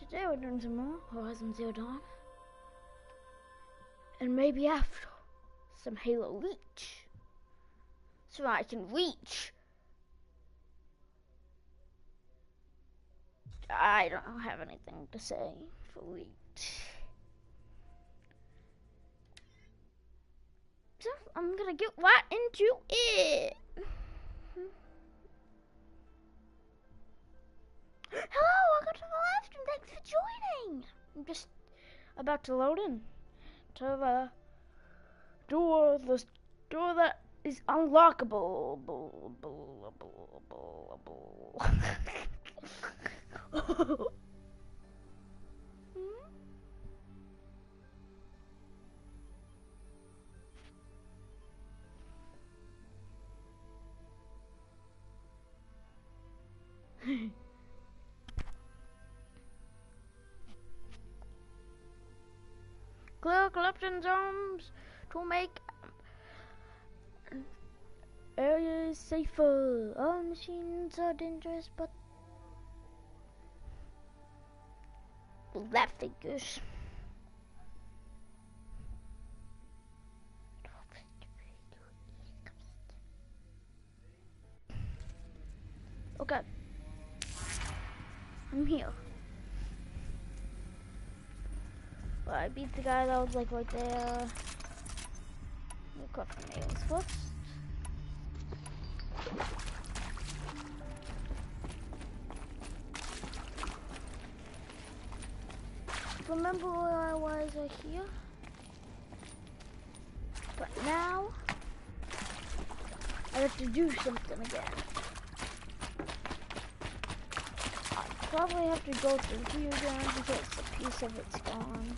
Today we're doing some more Horizon Zero Dawn. And maybe after, some Halo Reach. So I can reach. I don't have anything to say for reach. So I'm gonna get right into it. Hello, welcome to the live stream. Thanks for joining. I'm just about to load in to the door that is unlockable. Clear corruption zones to make areas safer. All machines are dangerous, but that figures. Okay, I'm here. Well, I beat the guy that was like right there. We'll cut the nails first. Remember where I was right here? But now I have to do something again. I probably have to go through here again because a piece of it's gone.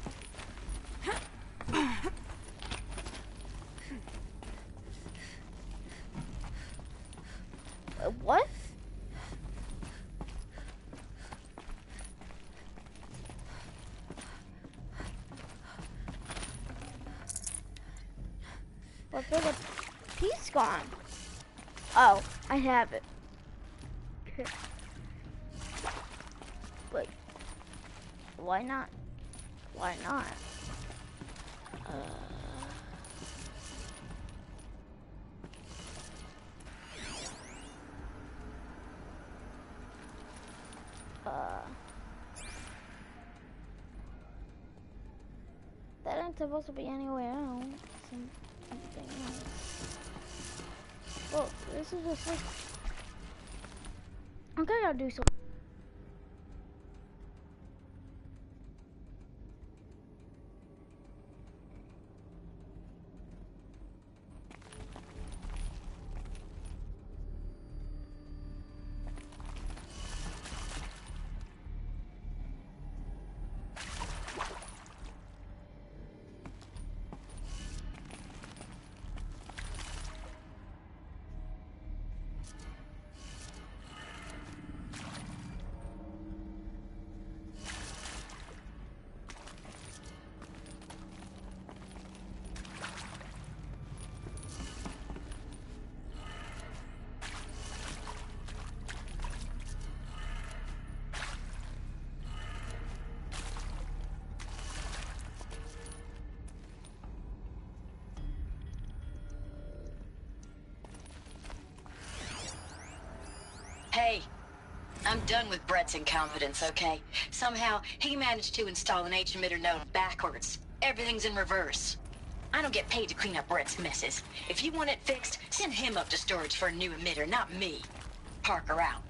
What? But there's a piece gone. Oh, I have it. Wait. Why not? Why not? That ain't supposed to be anywhere else. Something else. Well, this is just like... I'm gonna do something. Hey, I'm done with Brett's incompetence, okay? Somehow, he managed to install an H-emitter node backwards. Everything's in reverse. I don't get paid to clean up Brett's messes. If you want it fixed, send him up to storage for a new emitter, not me. Parker out.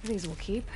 These will keep.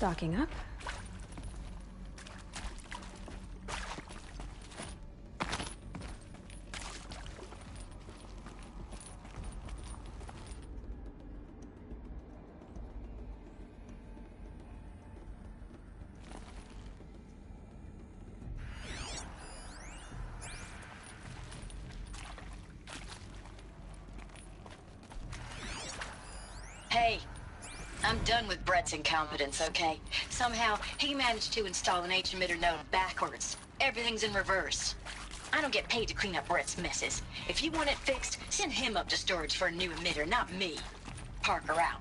Stocking up. Hey, I'm done with Brett's incompetence, okay? Somehow, he managed to install an H-emitter node backwards. Everything's in reverse. I don't get paid to clean up Brett's messes. If you want it fixed, send him up to storage for a new emitter, not me. Parker out.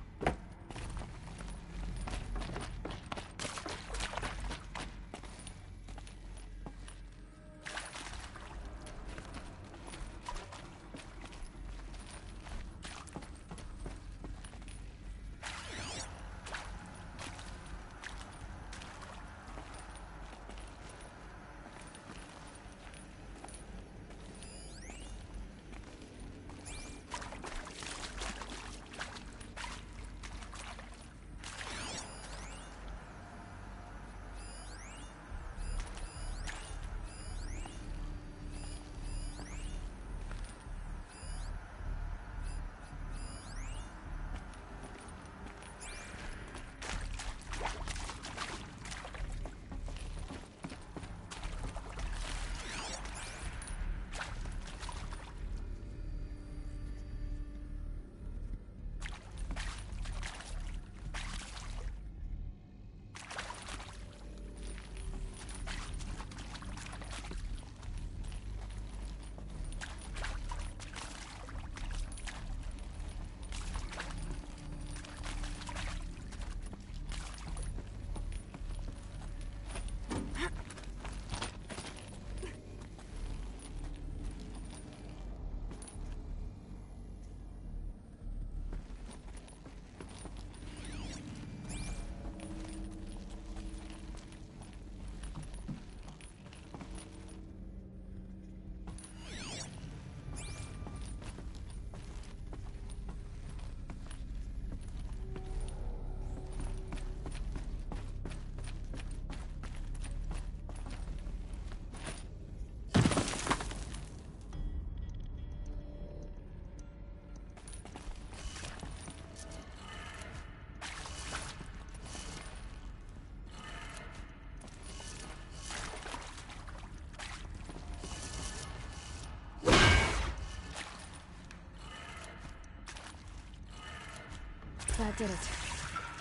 That did it.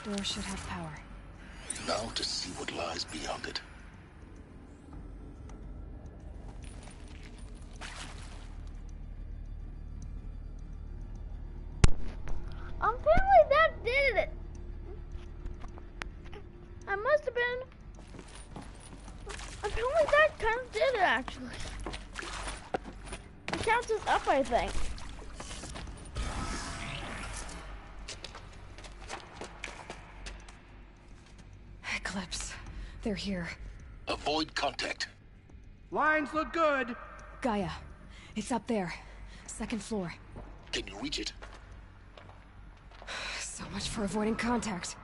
Door should have power. Now to see what lies beyond it. Apparently that did it. I must have been. Apparently that kind of did it, actually. It counts as up, I think. Eclipse. They're here. Avoid contact. Lines look good. Gaia. It's up there. Second floor. Can you reach it? So much for avoiding contact.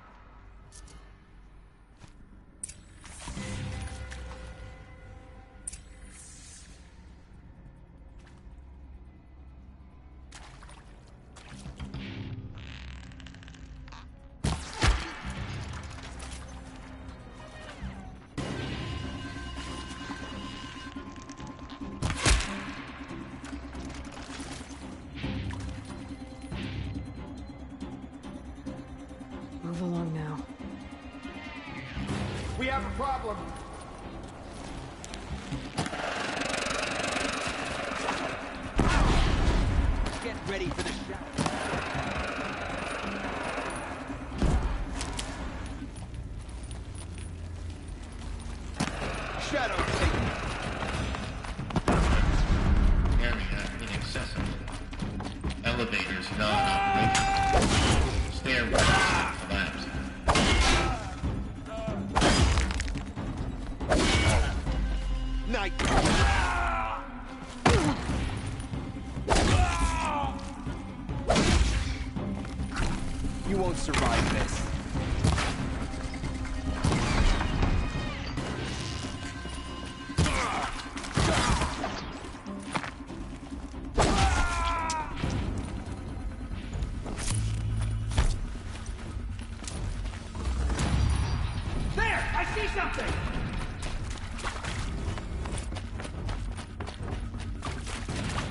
Move along now. We have a problem. Get ready for the shot. Shadow Satan. Area inaccessible. Elevators non-operational. Stairwells collapsed. Night. You won't survive this. something!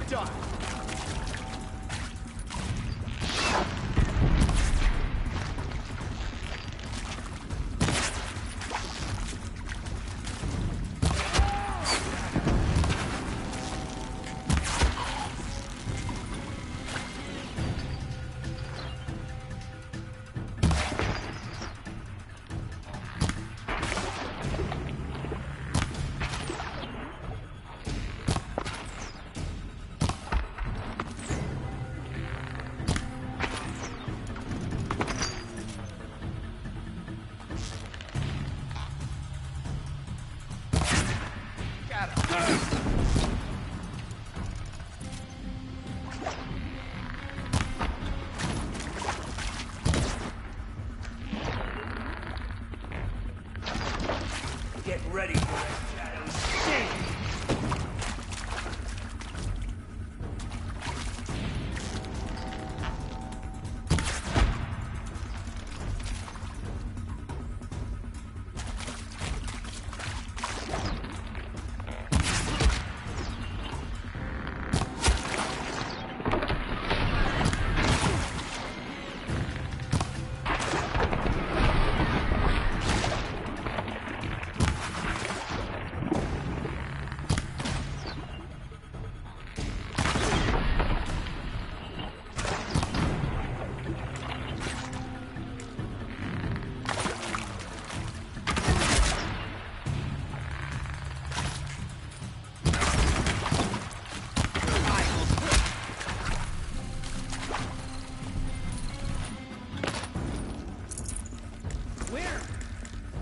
Done. Get ready for that shadow sting!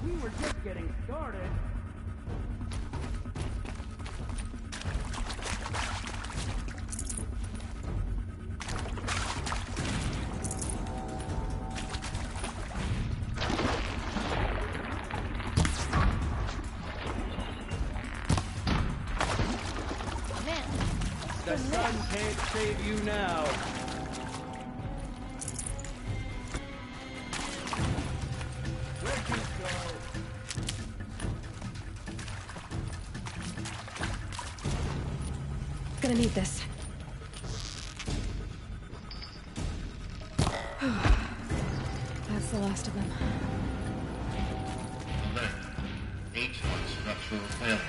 We were just getting started. Man, The sun can't save you now. Where'd you go? Gonna need this. That's the last of them. Alert. H1 structural failure.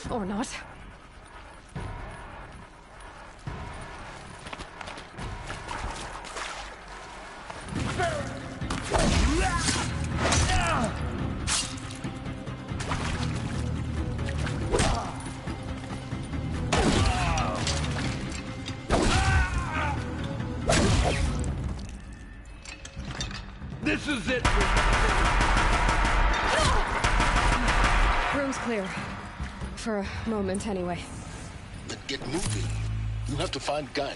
Or not. This is it. Room's clear. For a moment, anyway. Then get moving. You have to find Gaia.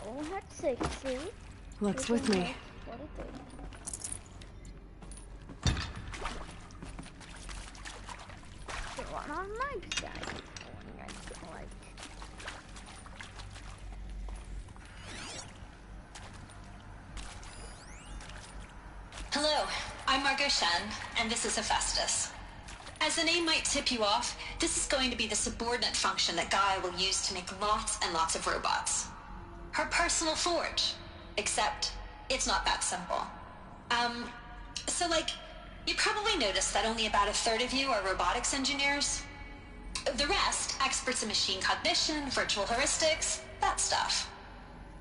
oh, that's sexy. Looks with me. What a thing. Get one on my side. Hello, I'm Margot Shen, and this is Hephaestus. As the name might tip you off, this is going to be the subordinate function that Gaia will use to make lots and lots of robots. Her personal forge. Except, it's not that simple. You probably noticed that only about a third of you are robotics engineers. The rest, experts in machine cognition, virtual heuristics, that stuff.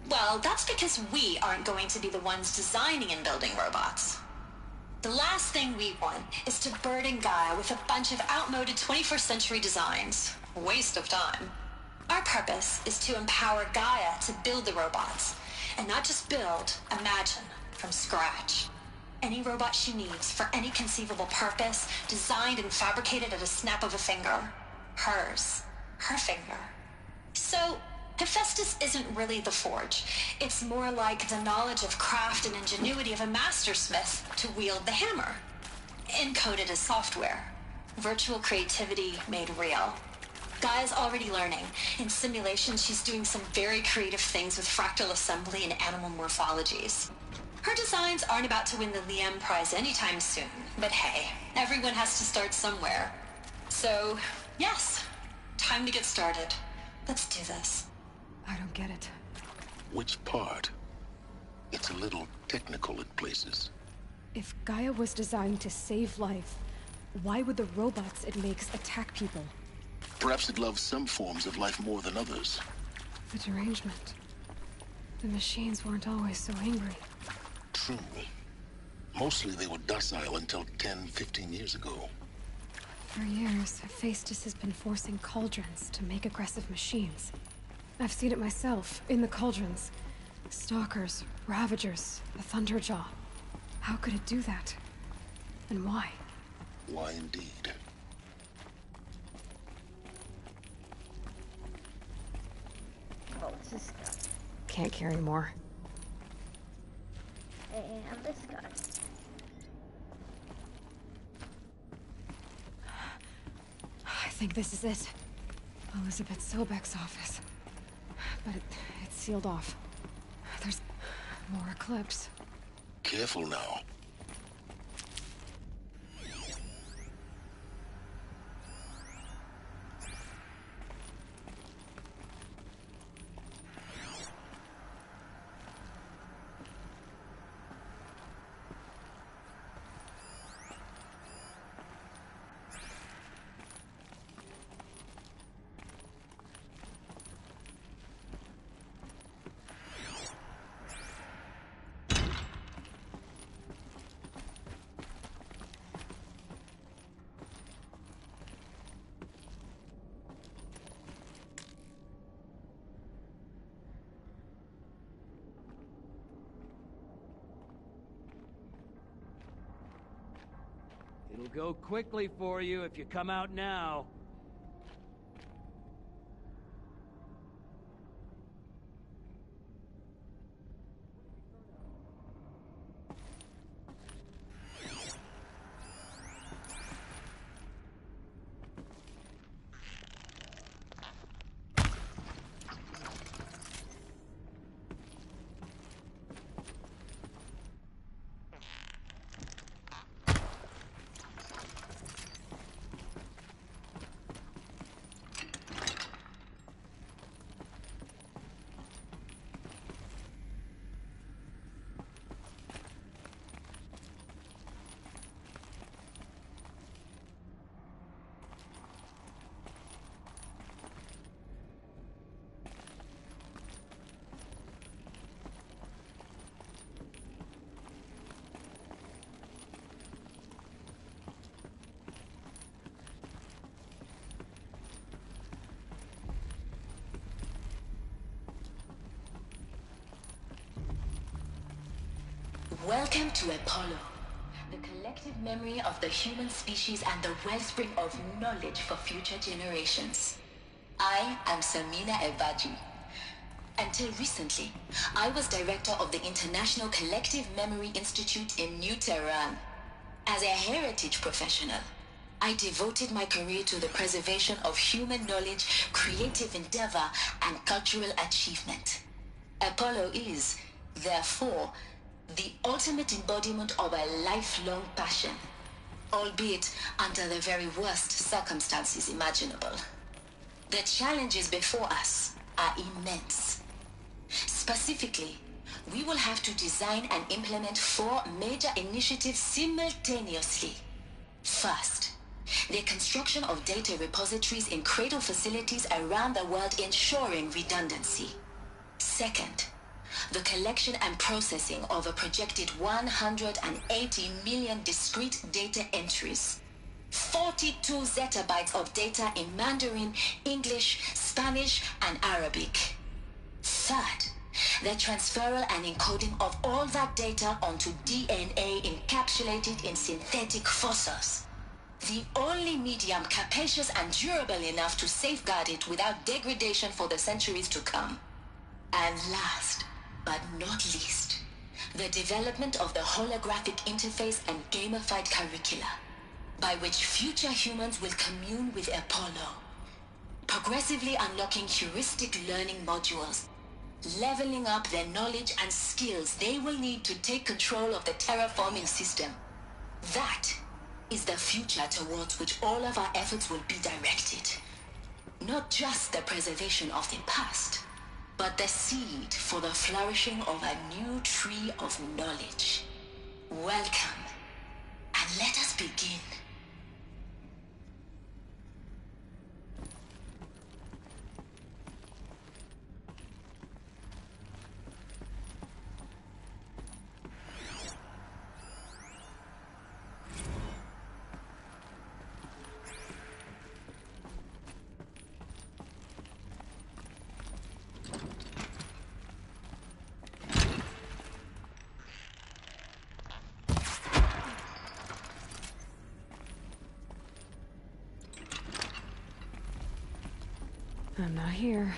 Well, that's because we aren't going to be the ones designing and building robots. The last thing we want is to burden Gaia with a bunch of outmoded 21st century designs. Waste of time. Our purpose is to empower Gaia to build the robots, and not just build, imagine, from scratch. Any robot she needs for any conceivable purpose, designed and fabricated at a snap of a finger. Hers. Her finger. So, Hephaestus isn't really the forge. It's more like the knowledge of craft and ingenuity of a mastersmith to wield the hammer. Encoded as software. Virtual creativity made real. Gaia's already learning. In simulation, she's doing some very creative things with fractal assembly and animal morphologies. Her designs aren't about to win the Liam Prize anytime soon, but hey, everyone has to start somewhere. So, yes, time to get started. Let's do this. I don't get it. Which part? It's a little technical in places. If Gaia was designed to save life, why would the robots it makes attack people? Perhaps it loves some forms of life more than others. The derangement. The machines weren't always so angry. True. Mostly they were docile until 10, 15 years ago. For years, Hephaestus has been forcing cauldrons to make aggressive machines. I've seen it myself, in the cauldrons. Stalkers, Ravagers, the Thunderjaw. How could it do that? And why? Why indeed? Oh, it's this guy. Can't carry more. And this guy. I think this is it. Elizabeth Sobek's office. But it's sealed off. There's more Eclipse. Careful now. It'll go quickly for you if you come out now. Welcome to Apollo, the collective memory of the human species and the wellspring of knowledge for future generations. I am Samina Ebaji. Until recently, I was director of the International Collective Memory Institute in New Tehran. As a heritage professional, I devoted my career to the preservation of human knowledge, creative endeavor, and cultural achievement. Apollo is, therefore, the ultimate embodiment of a lifelong passion, albeit under the very worst circumstances imaginable. The challenges before us are immense. Specifically, we will have to design and implement 4 major initiatives simultaneously. First, the construction of data repositories in cradle facilities around the world ensuring redundancy. Second, the collection and processing of a projected 180 million discrete data entries. 42 zettabytes of data in Mandarin, English, Spanish, and Arabic. Third, the transferal and encoding of all that data onto DNA encapsulated in synthetic fossils. The only medium capacious and durable enough to safeguard it without degradation for the centuries to come. And last, but not least, the development of the holographic interface and gamified curricula, by which future humans will commune with Apollo, progressively unlocking heuristic learning modules, leveling up their knowledge and skills they will need to take control of the terraforming system. That is the future towards which all of our efforts will be directed. Not just the preservation of the past, but the seed for the flourishing of a new tree of knowledge. Welcome, and let us begin. I'm not here.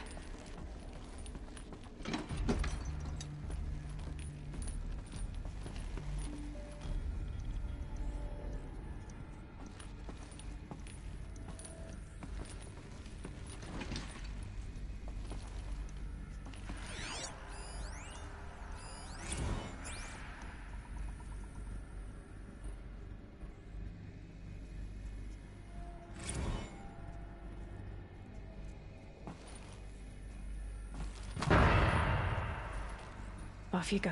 Off you go.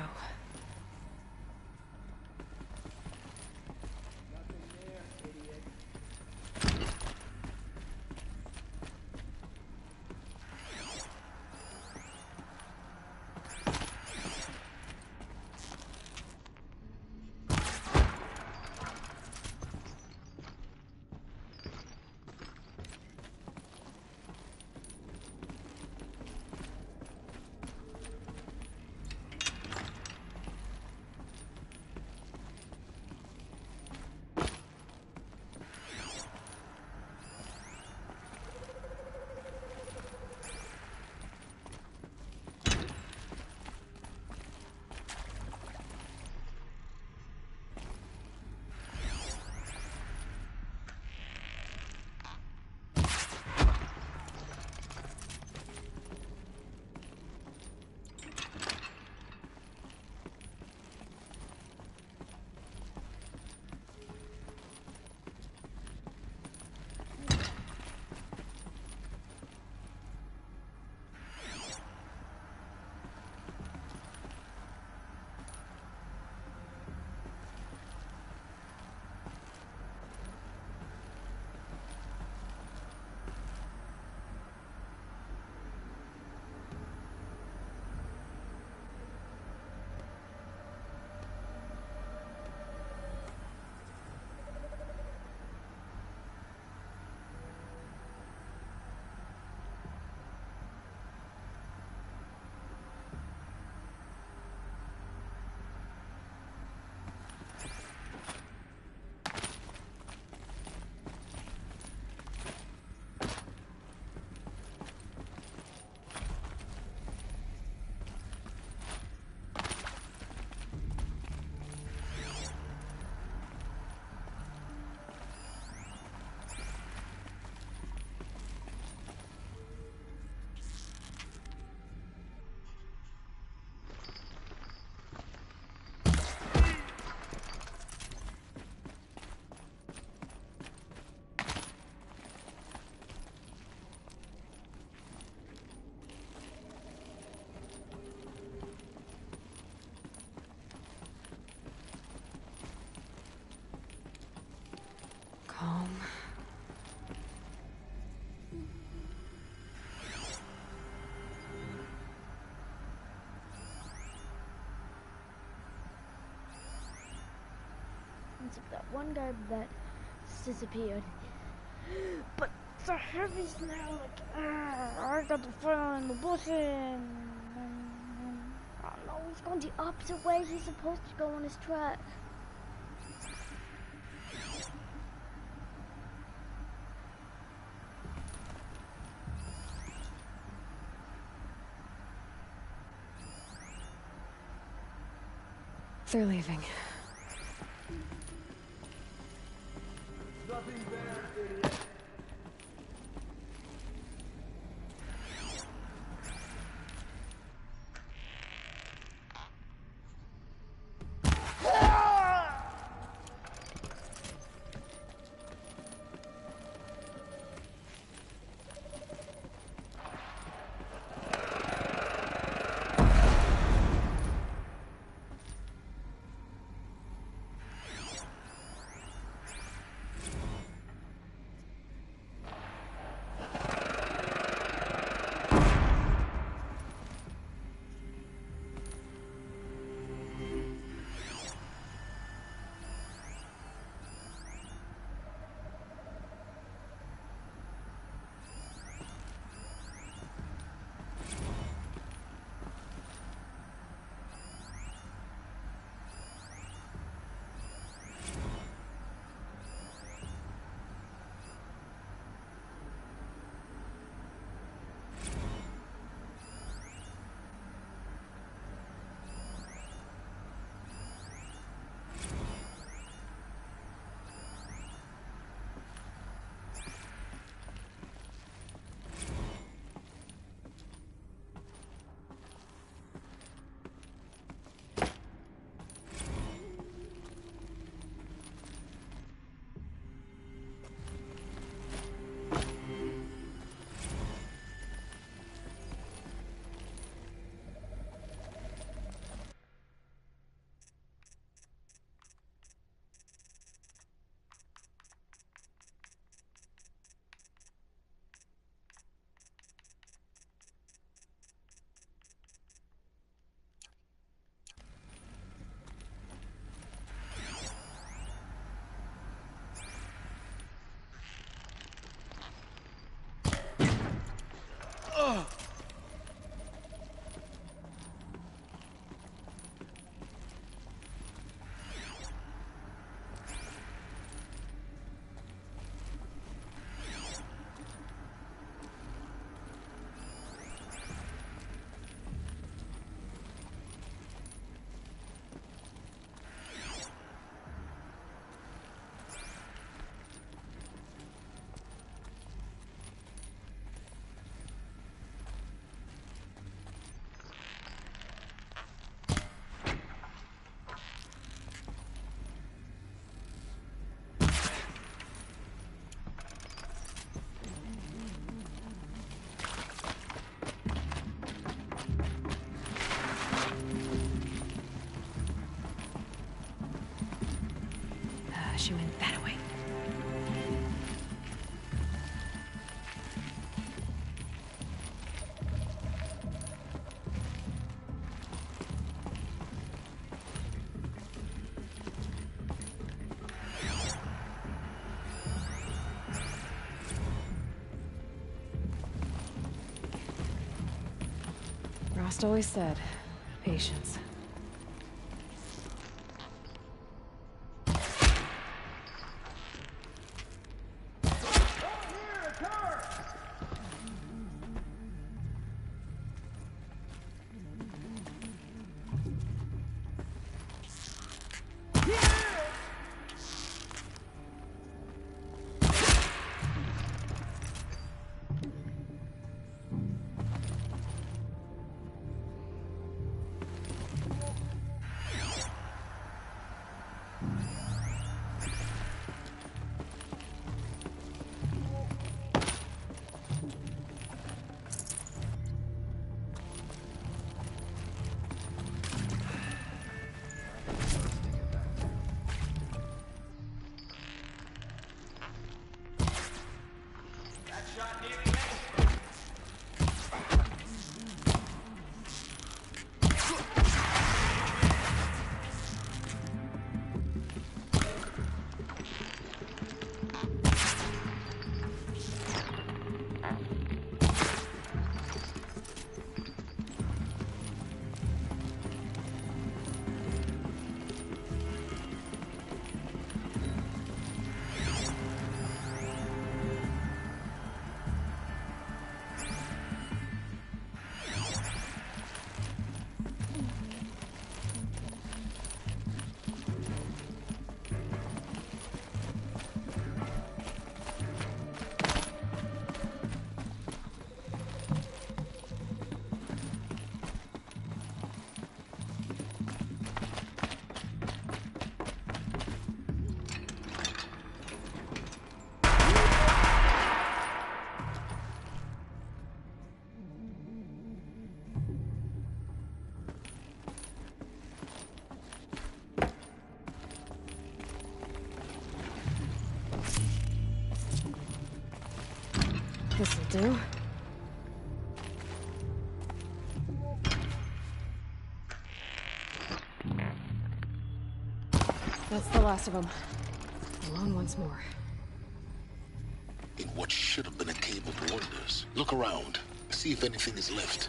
Calm. Except that one guy that disappeared. But the heavy's now like, I got the fire in the bushes. I don't know, he's going the opposite way he's supposed to go on his track. They're leaving. She went that way. Rost always said, patience. This'll do. That's the last of them. Alone once more. In what should have been a cave of wonders. Look around. See if anything is left.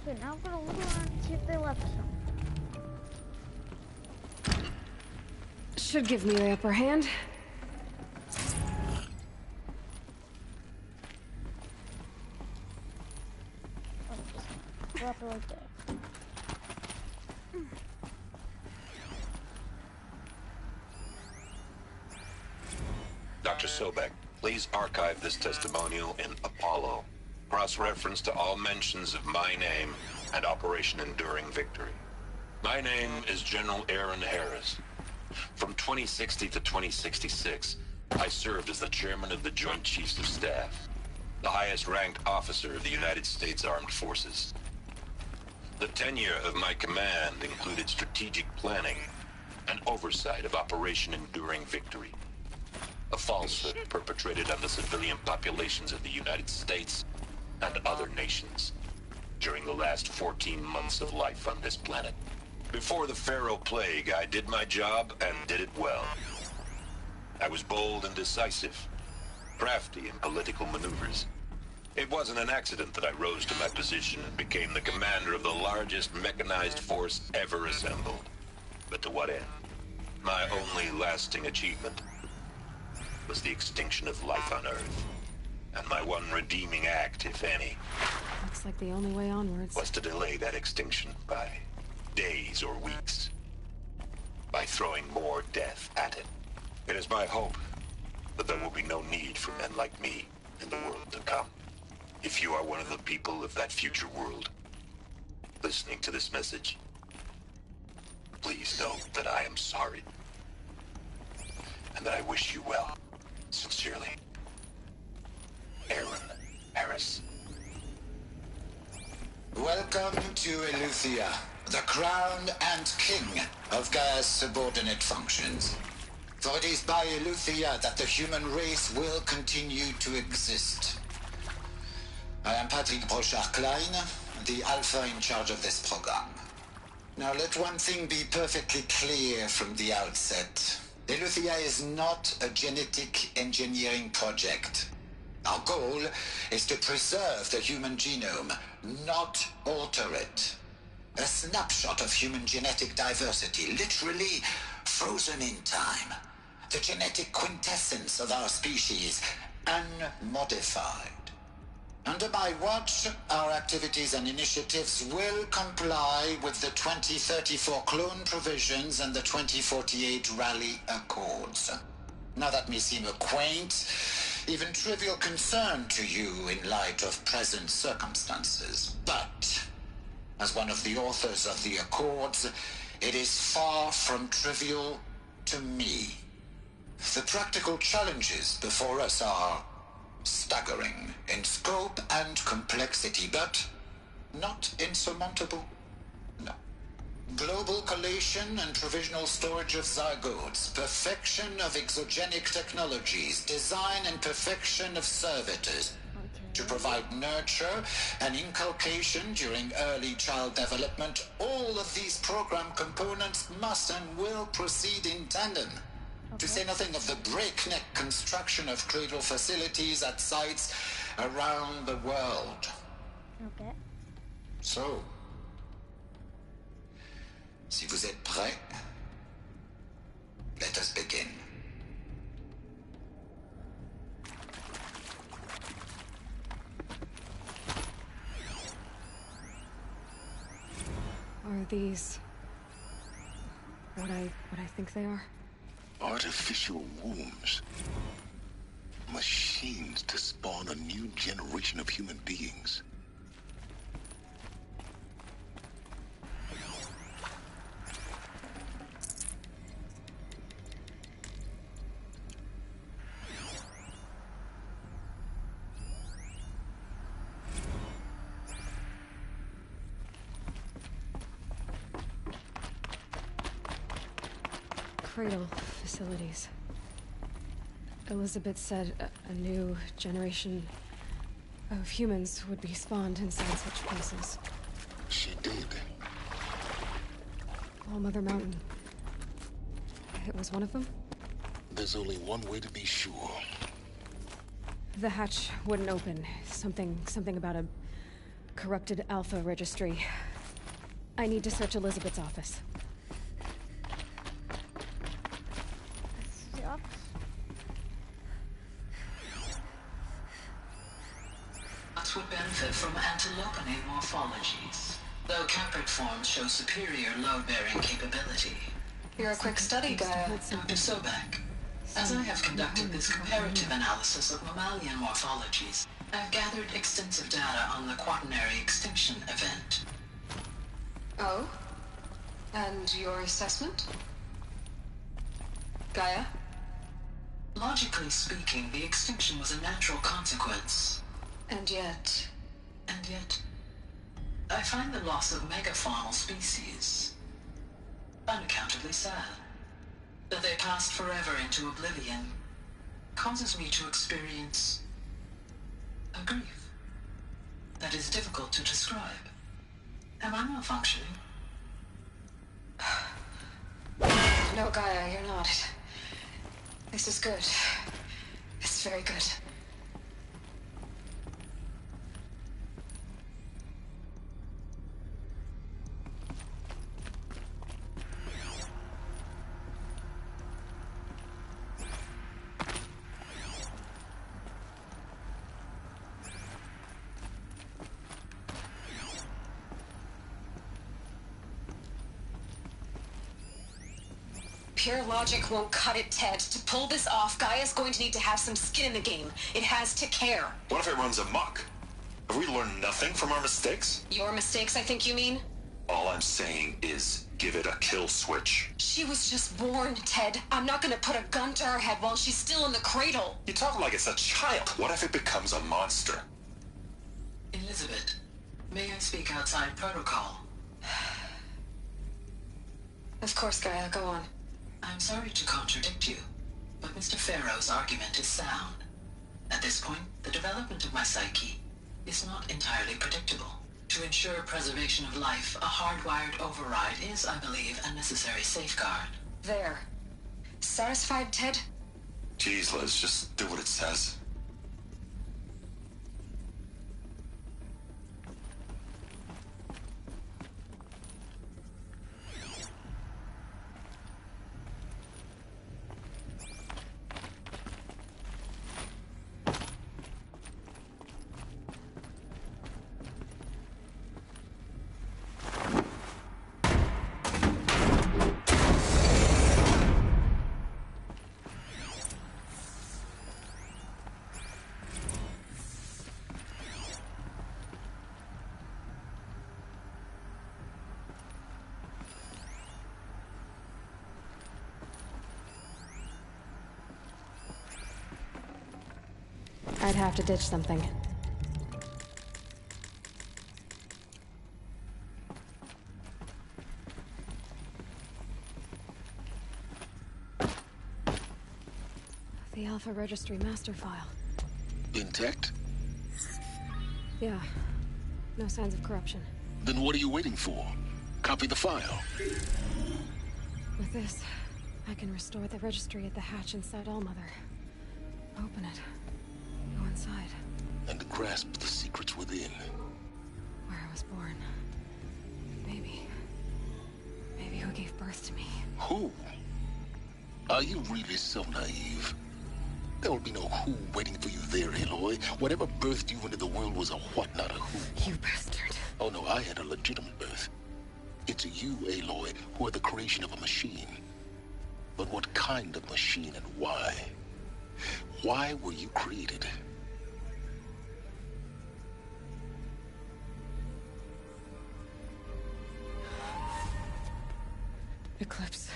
Okay, now I'm gonna look around and see if they left some. Should give me the upper hand. Oh, just drop it right there. Dr. Sobek, please archive this testimonial in Apollo. Cross-reference to all mentions of my name and Operation Enduring Victory. My name is General Aaron Harris. From 2060 to 2066, I served as the chairman of the Joint Chiefs of Staff, the highest-ranked officer of the United States Armed Forces. The tenure of my command included strategic planning and oversight of Operation Enduring Victory, a falsehood perpetrated on the civilian populations of the United States and other nations during the last 14 months of life on this planet. Before the Pharaoh Plague, I did my job and did it well. I was bold and decisive, crafty in political maneuvers. It wasn't an accident that I rose to my position and became the commander of the largest mechanized force ever assembled. But to what end? My only lasting achievement was the extinction of life on Earth. And my one redeeming act, if any, Looks like the only way onwards. was to delay that extinction by days or weeks, by throwing more death at it. It is my hope that there will be no need for men like me in the world to come. If you are one of the people of that future world listening to this message, please know that I am sorry and that I wish you well. Sincerely, Aaron Harris. Welcome to Eleuthia, the crown and king of Gaia's subordinate functions. For it is by Eleuthia that the human race will continue to exist. I am Patrick Brochard-Klein, the Alpha in charge of this program. Now let one thing be perfectly clear from the outset. Eleuthia is not a genetic engineering project. Our goal is to preserve the human genome, not alter it. A snapshot of human genetic diversity, literally frozen in time. The genetic quintessence of our species, unmodified. Under my watch, our activities and initiatives will comply with the 2034 clone provisions and the 2048 Rally Accords. Now that may seem a quaint, even trivial concern to you in light of present circumstances, but as one of the authors of the Accords, it is far from trivial to me. The practical challenges before us are staggering in scope and complexity, but not insurmountable. No. Global collation and provisional storage of zygotes, perfection of exogenic technologies, design and perfection of servitors to provide nurture and inculcation during early child development. All of these program components must and will proceed in tandem. To say nothing of the breakneck construction of cradle facilities at sites around the world. Okay. So, si vous êtes prêts, let us begin. Are these what I think they are? Artificial wombs. Machines to spawn a new generation. generation of human beings. Cradle facilities. Elizabeth said a new generation of humans would be spawned inside such places. She did. All Mother Mountain. It was one of them? There's only one way to be sure. The hatch wouldn't open. Something about a corrupted Alpha registry. I need to search Elizabeth's office. Sucks. Would benefit from antilopinate morphologies, though caprid forms show superior load-bearing capability. You're a quick study guy, Dr. Sobek. As I have conducted this comparative analysis of mammalian morphologies, I've gathered extensive data on the quaternary extinction event. Oh? And your assessment? Gaia? Logically speaking, the extinction was a natural consequence. And yet, I find the loss of megafaunal species unaccountably sad. That they passed forever into oblivion causes me to experience a grief that is difficult to describe. Am I malfunctioning? No, Gaia, you're not. This is good. It's very good. Pure logic won't cut it, Ted. To pull this off, Gaia's going to need to have some skin in the game. It has to care. What if it runs amok? Have we learned nothing from our mistakes? Your mistakes, I think you mean? All I'm saying is give it a kill switch. She was just born, Ted. I'm not gonna put a gun to her head while she's still in the cradle. You talk like it's a child. What if it becomes a monster? Elizabeth, may I speak outside protocol? Of course, Gaia, go on. I'm sorry to contradict you, but Mr. Farrow's argument is sound. At this point, the development of my psyche is not entirely predictable. To ensure preservation of life, a hardwired override is, I believe, a necessary safeguard. There. Satisfied, Ted? Jeez, Liz, just do what it says. I'd have to ditch something. The Alpha Registry master file. Intact? Yeah. No signs of corruption. Then what are you waiting for? Copy the file. With this, I can restore the registry at the hatch inside Allmother. Open it. Go inside. And grasp the secrets within. Where I was born. Maybe who gave birth to me. Who? Are you really so naive? There will be no who waiting for you there, Aloy. Whatever birthed you into the world was a what, not a who. You bastard. Oh no, I had a legitimate birth. It's you, Aloy, who are the creation of a machine. But what kind of machine and why? Why were you created? Eclipse.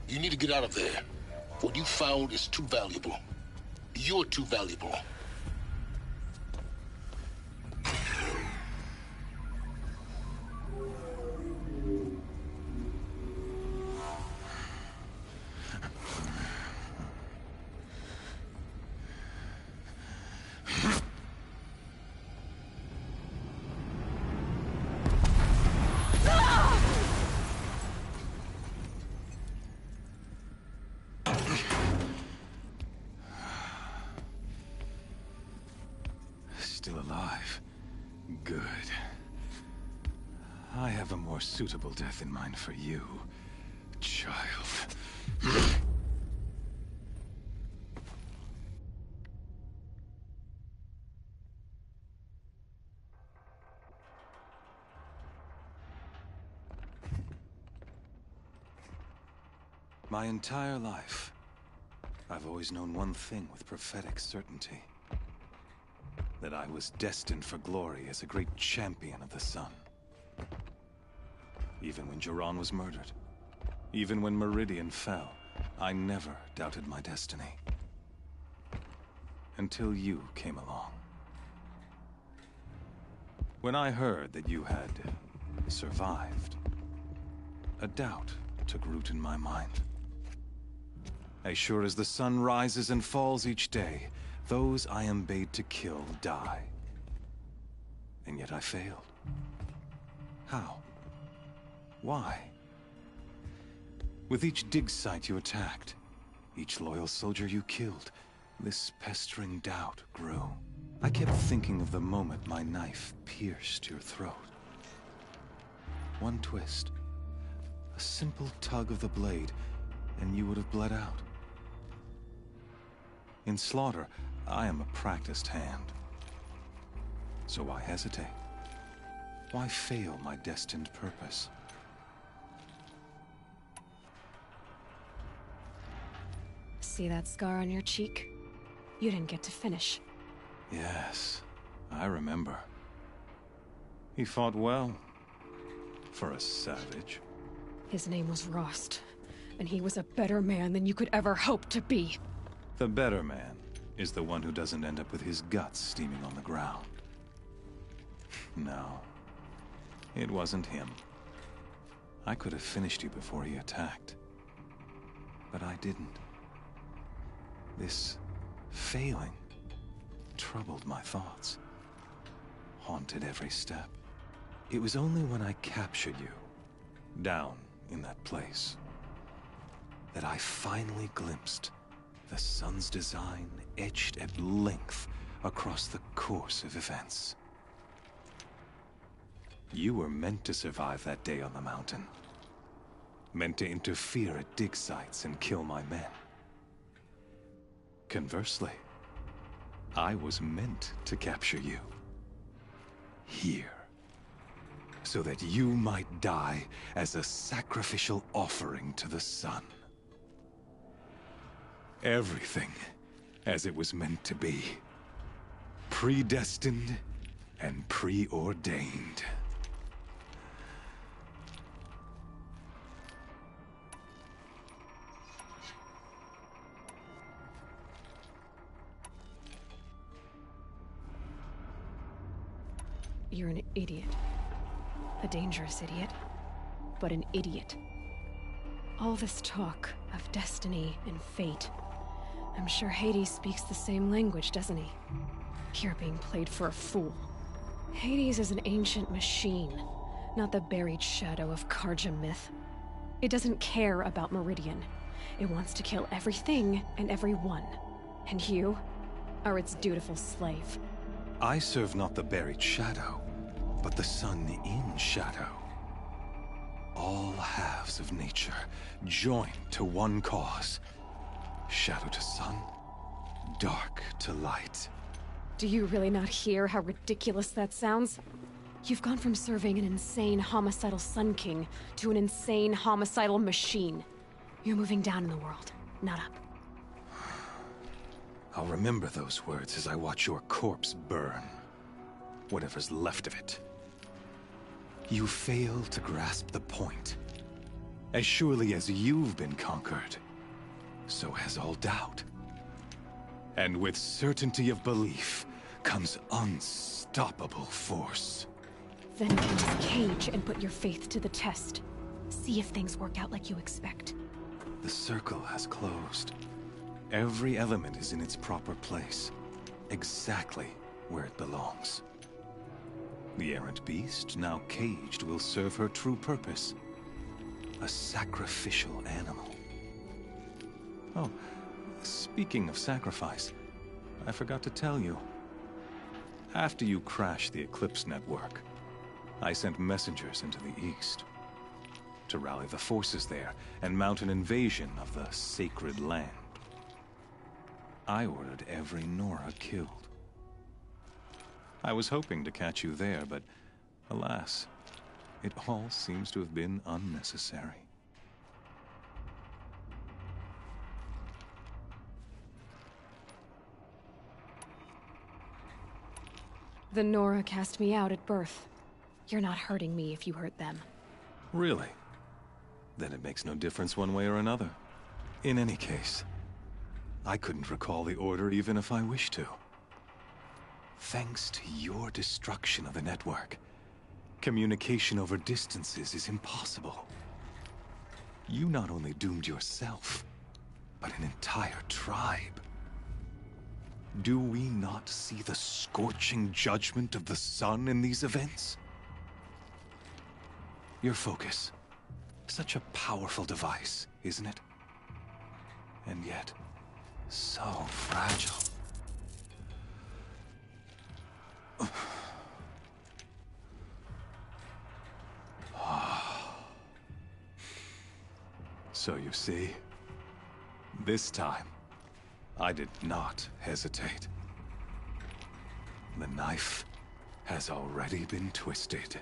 You need to get out of there. What you found is too valuable. You're too valuable. Still alive. Good. I have a more suitable death in mind for you, child. My entire life, I've always known one thing with prophetic certainty. That I was destined for glory as a great champion of the sun. Even when Jiran was murdered, even when Meridian fell, I never doubted my destiny. Until you came along. When I heard that you had survived, a doubt took root in my mind. As sure as the sun rises and falls each day, those I am bade to kill die. And yet I failed. How? Why? With each dig site you attacked, each loyal soldier you killed, this pestering doubt grew. I kept thinking of the moment my knife pierced your throat. One twist, a simple tug of the blade, and you would have bled out. In slaughter, I am a practiced hand. So why hesitate? Why fail my destined purpose? See that scar on your cheek? You didn't get to finish. Yes, I remember. He fought well. For a savage. His name was Rost, and he was a better man than you could ever hope to be. The better man is the one who doesn't end up with his guts steaming on the ground. No, it wasn't him. I could have finished you before he attacked. But I didn't. This failing troubled my thoughts, haunted every step. It was only when I captured you, down in that place, that I finally glimpsed the sun's design etched at length across the course of events. You were meant to survive that day on the mountain. Meant to interfere at dig sites and kill my men. Conversely, I was meant to capture you. Here. So that you might die as a sacrificial offering to the sun. Everything as it was meant to be. Predestined and preordained. You're an idiot. A dangerous idiot, but an idiot. All this talk of destiny and fate. I'm sure Hades speaks the same language, doesn't he? You're being played for a fool. Hades is an ancient machine, not the buried shadow of Karja myth. It doesn't care about Meridian. It wants to kill everything and everyone. And you are its dutiful slave. I serve not the buried shadow, but the sun in shadow. All halves of nature joined to one cause. Shadow to sun, dark to light. Do you really not hear how ridiculous that sounds? You've gone from serving an insane homicidal Sun King to an insane homicidal machine. You're moving down in the world, not up. I'll remember those words as I watch your corpse burn. Whatever's left of it. You fail to grasp the point. As surely as you've been conquered, so has all doubt. And with certainty of belief comes unstoppable force. Then get in this cage and put your faith to the test. See if things work out like you expect. The circle has closed. Every element is in its proper place, exactly where it belongs. The errant beast, now caged, will serve her true purpose. A sacrificial animal. Oh, speaking of sacrifice, I forgot to tell you. After you crashed the Eclipse network, I sent messengers into the east to rally the forces there and mount an invasion of the sacred land. I ordered every Nora killed. I was hoping to catch you there, but alas, it all seems to have been unnecessary. The Nora cast me out at birth. You're not hurting me if you hurt them. Really? Then it makes no difference one way or another. In any case, I couldn't recall the order even if I wished to. Thanks to your destruction of the network, communication over distances is impossible. You not only doomed yourself, but an entire tribe. Do we not see the scorching judgment of the sun in these events? Your focus. Such a powerful device, isn't it? And yet, so fragile. So you see, this time, I did not hesitate. The knife has already been twisted.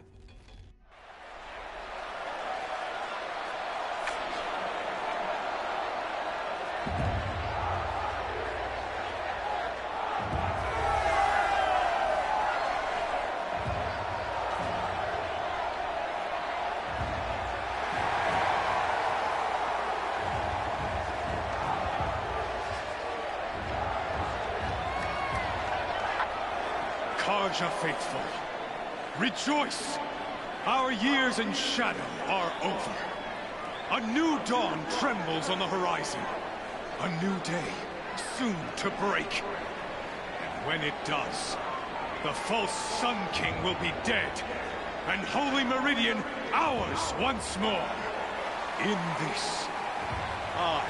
Karja faithful, rejoice! Our years in shadow are over. A new dawn trembles on the horizon. A new day, soon to break. And when it does, the false Sun King will be dead, and Holy Meridian ours once more. In this, I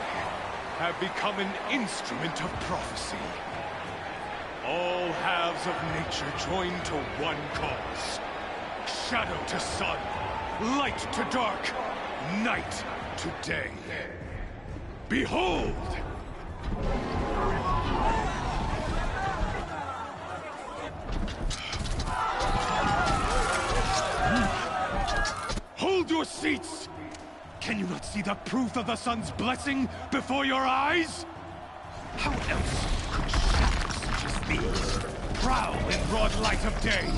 have become an instrument of prophecy. All halves of nature join to one cause. Shadow to sun, light to dark, night to day. Behold! Hold your seats! Can you not see the proof of the sun's blessing before your eyes? How else could shadows such as these prowl in broad light of day?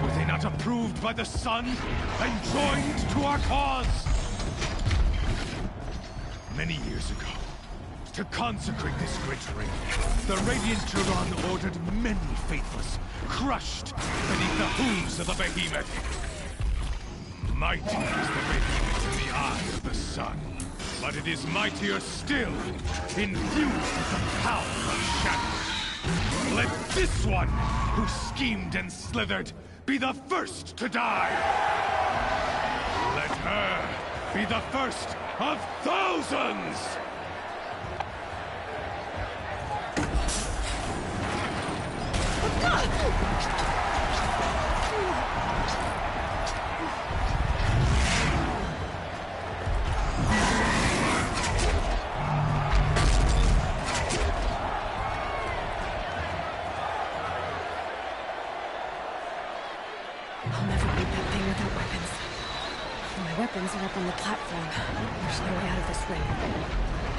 Were they not approved by the sun and joined to our cause? Many years ago, to consecrate this great ring, the Radiant Turon ordered many faithless, crushed beneath the hooves of the behemoth. Mighty is the behemoth in the eye of the sun, but it is mightier still, infused with the power of shadow. Let this one, who schemed and slithered, be the first to die! Let her be the first of thousands! I'll never beat that thing without weapons. My weapons are up on the platform. There's no way out of this ring.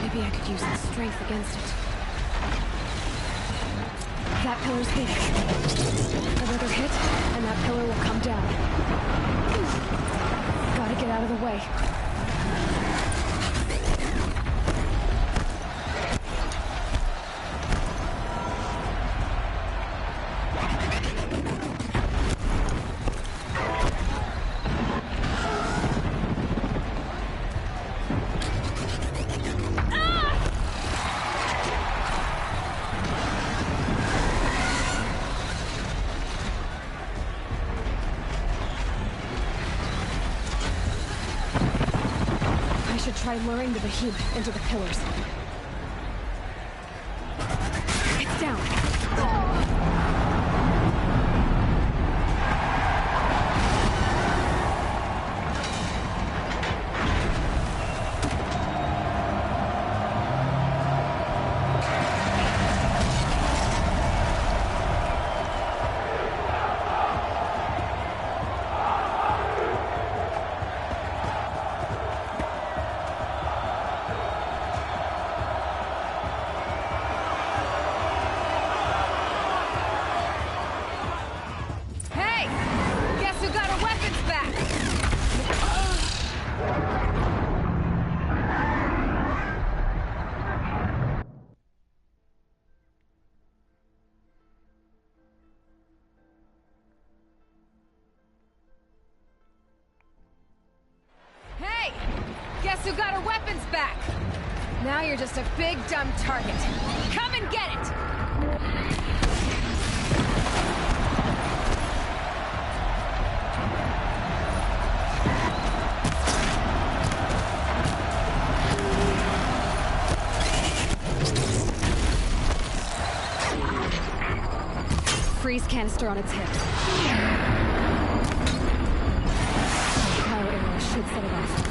Maybe I could use its strength against it. That pillar's weak. Another hit, and that pillar will come down. Gotta get out of the way. try luring the behemoth into the pillars. It's down. Guess who got her weapons back? Now you're just a big, dumb target. Come and get it! Freeze canister on its hips. Cryo arrow should set it off.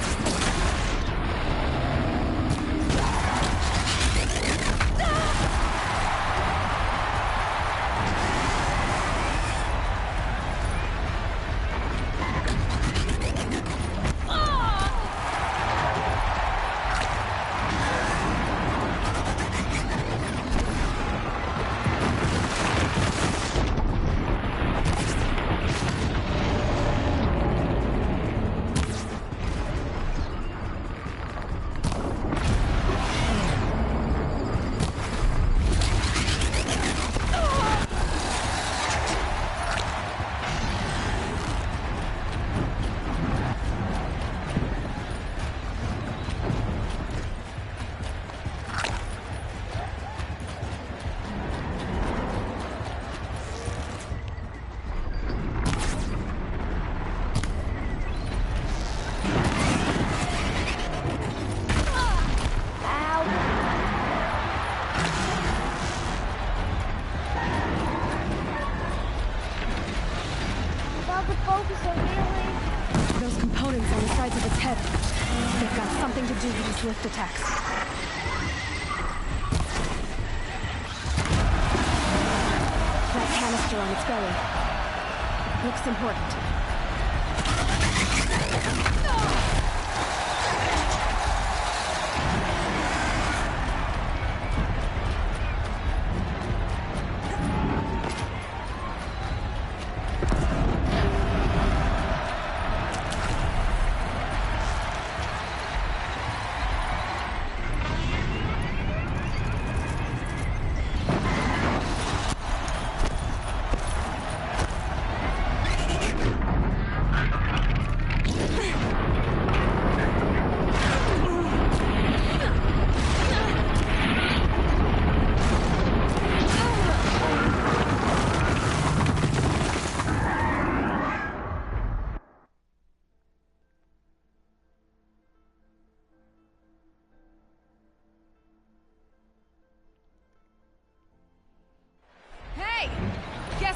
Lift attacks. That canister on its belly looks important.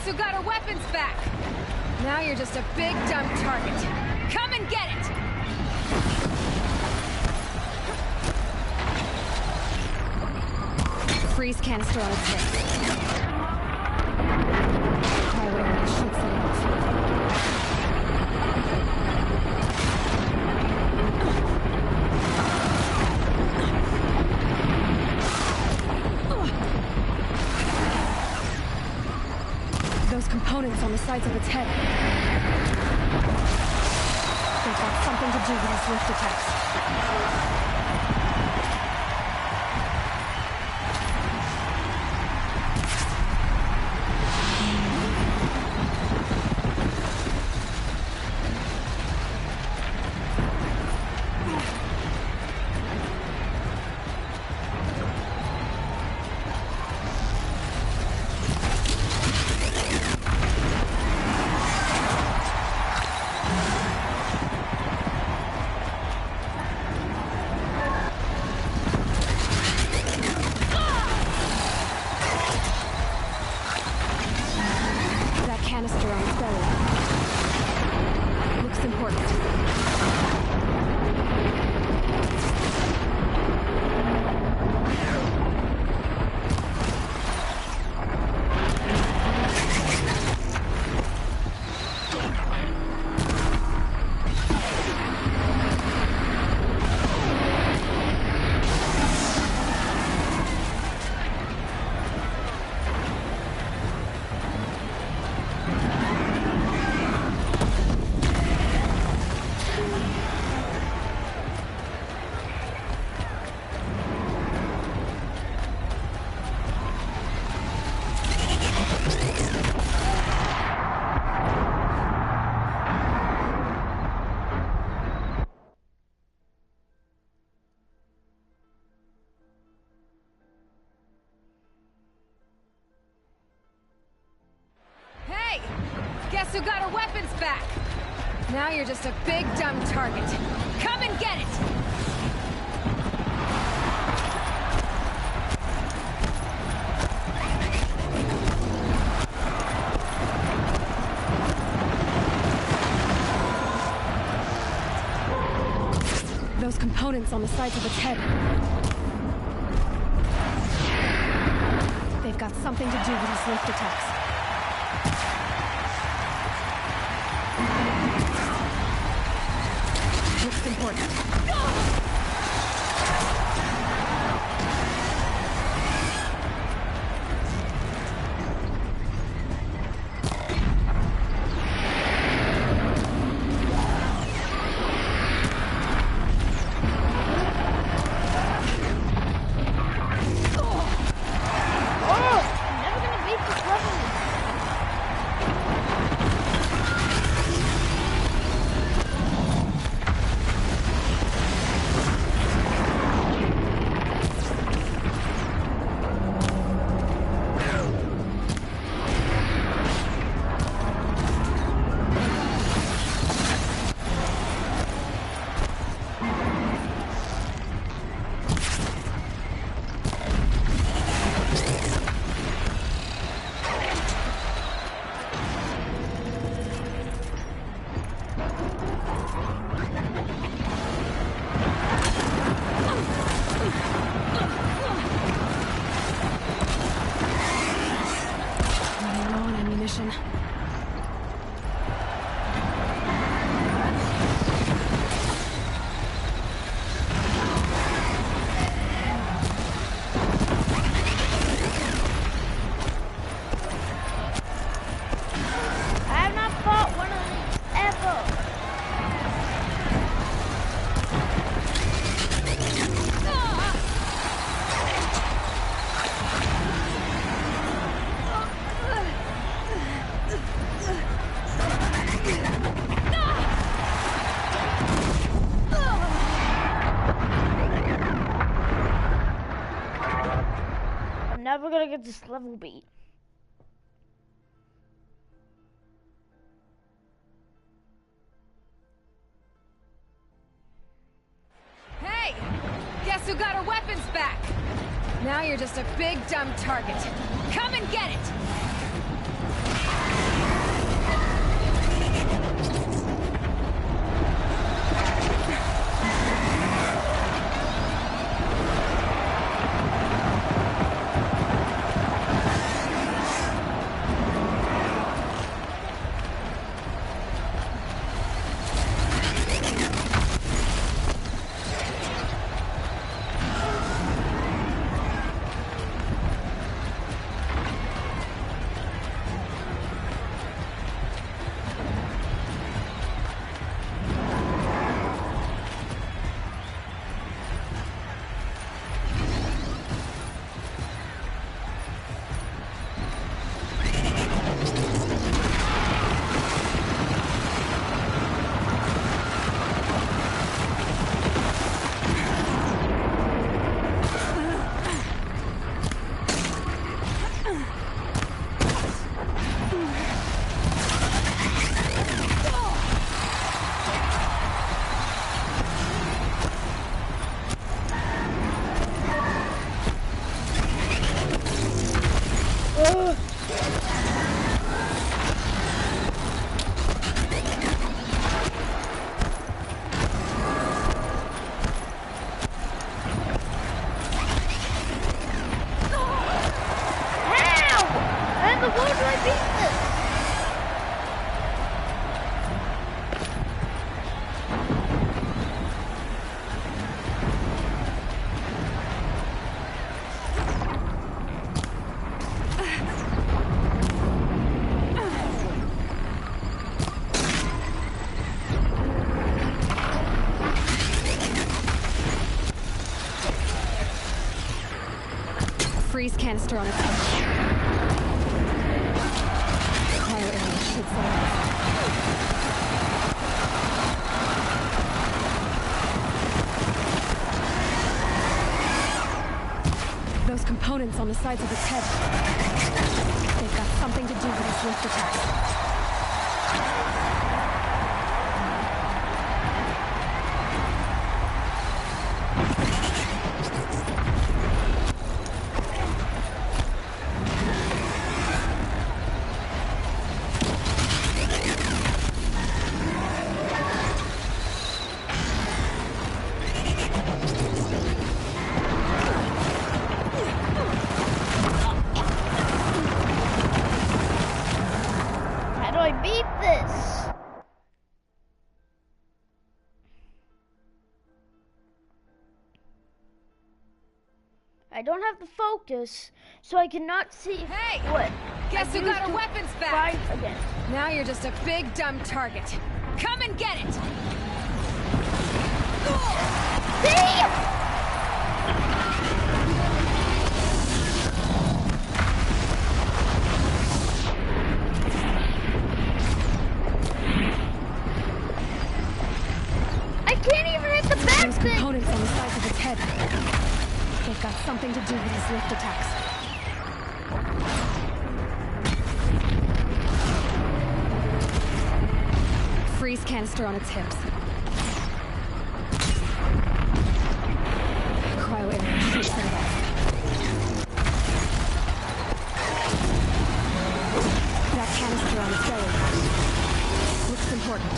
Who got her weapons back? Now you're just a big, dumb target. Come and get it! Freeze canister on its head. Cryo arrow should set it off. Those components on the sides of its head. They've got something to do with these lift attacks. canister on its belly. Looks important. Guess who got her weapons back? Now you're just a big dumb target. Come and get it! Those components on the sides of its head. They've got something to do with his lift attacks. Looks important. Never gonna get this level beat. Hey! Guess who got her weapons back? Now you're just a big dumb target. Come and get it! canister on its head. Cryo area should set off. Those components on the sides of its head. They've got something to do with its lift attacks. I don't have the focus, so I cannot see what. Guess who got our weapons back? Fight again. Now you're just a big dumb target. Come and get it! I can't even hit the back Those thing. Components on the sides of its head. They've got something to do with his lift attacks. Freeze canister on its hips. Cryo area should set it off. That canister on its belly looks important.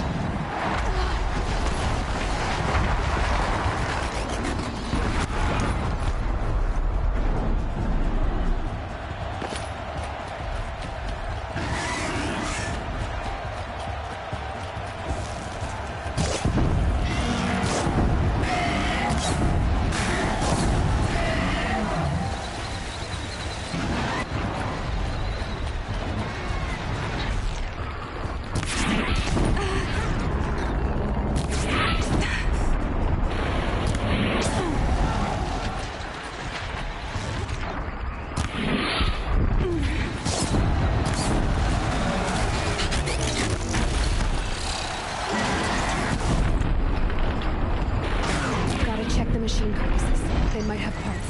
Machine crevices. They might have parts.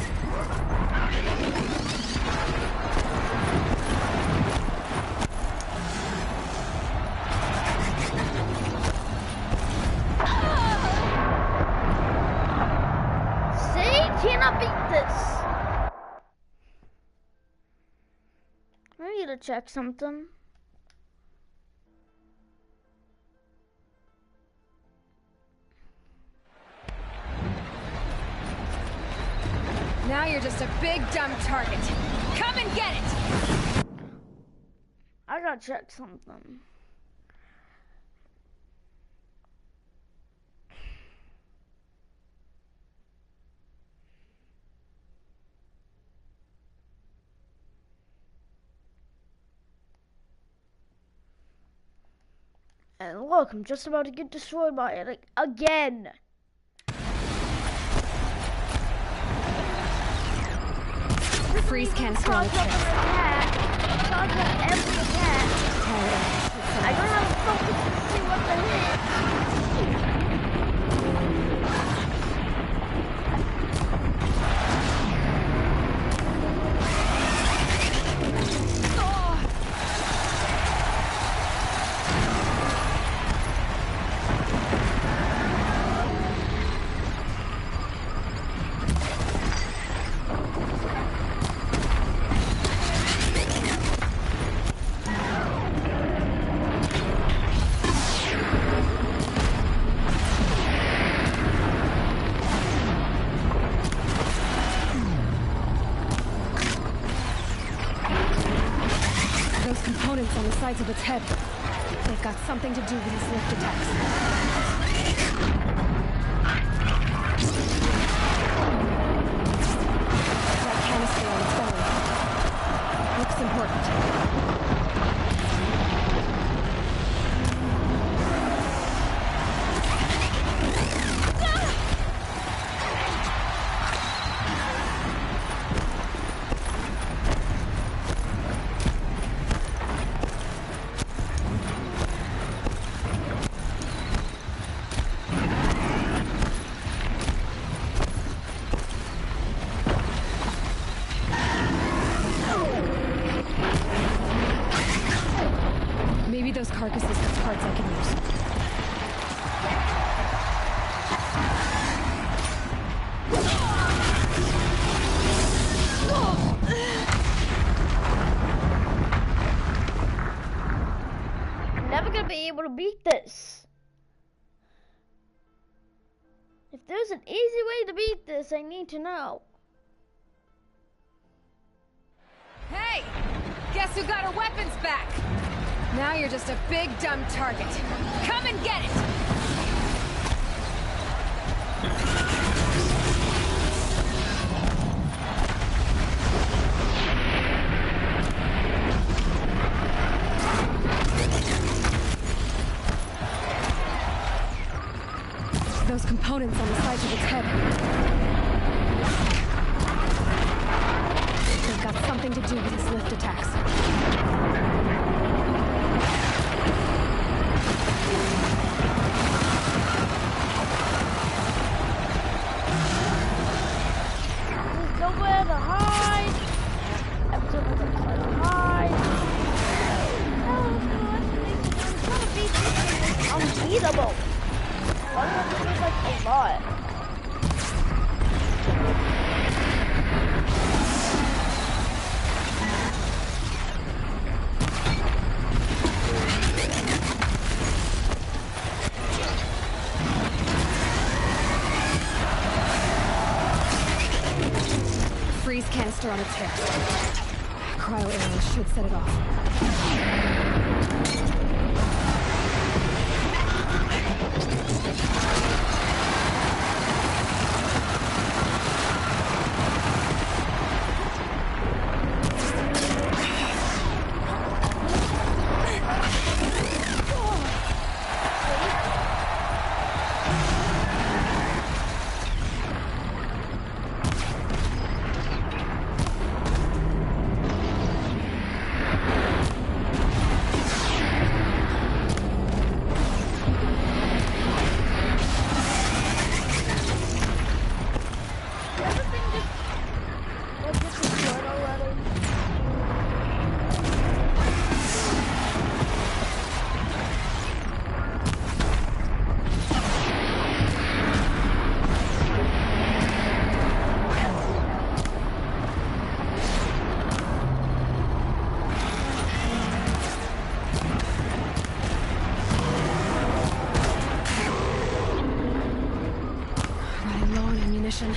See? Cannot beat this. I need to check something. Now you're just a big dumb target. Come and get it! I gotta check something. And look, I'm just about to get destroyed by it again. Freeze canister on its head. Every attack. I don't have a focus to see what the hit. Components on the sides of its head. They've got something to do with his lift attacks. That canister on its belly looks important. those carcasses have parts I can use. I'm never gonna be able to beat this. If there's an easy way to beat this, I need to know. Hey! Guess who got her weapons back? Now you're just a big dumb target. Come and get it! Those components on the sides of its head. They've got something to do with his lift attacks. There's nowhere to hide. Everything's nowhere to hide. Oh, I'm trying to beat this thing. It's unbeatable. Why do I do this like a lot? Freeze canister on its head. Cryo arrows should set it off. Ammunition.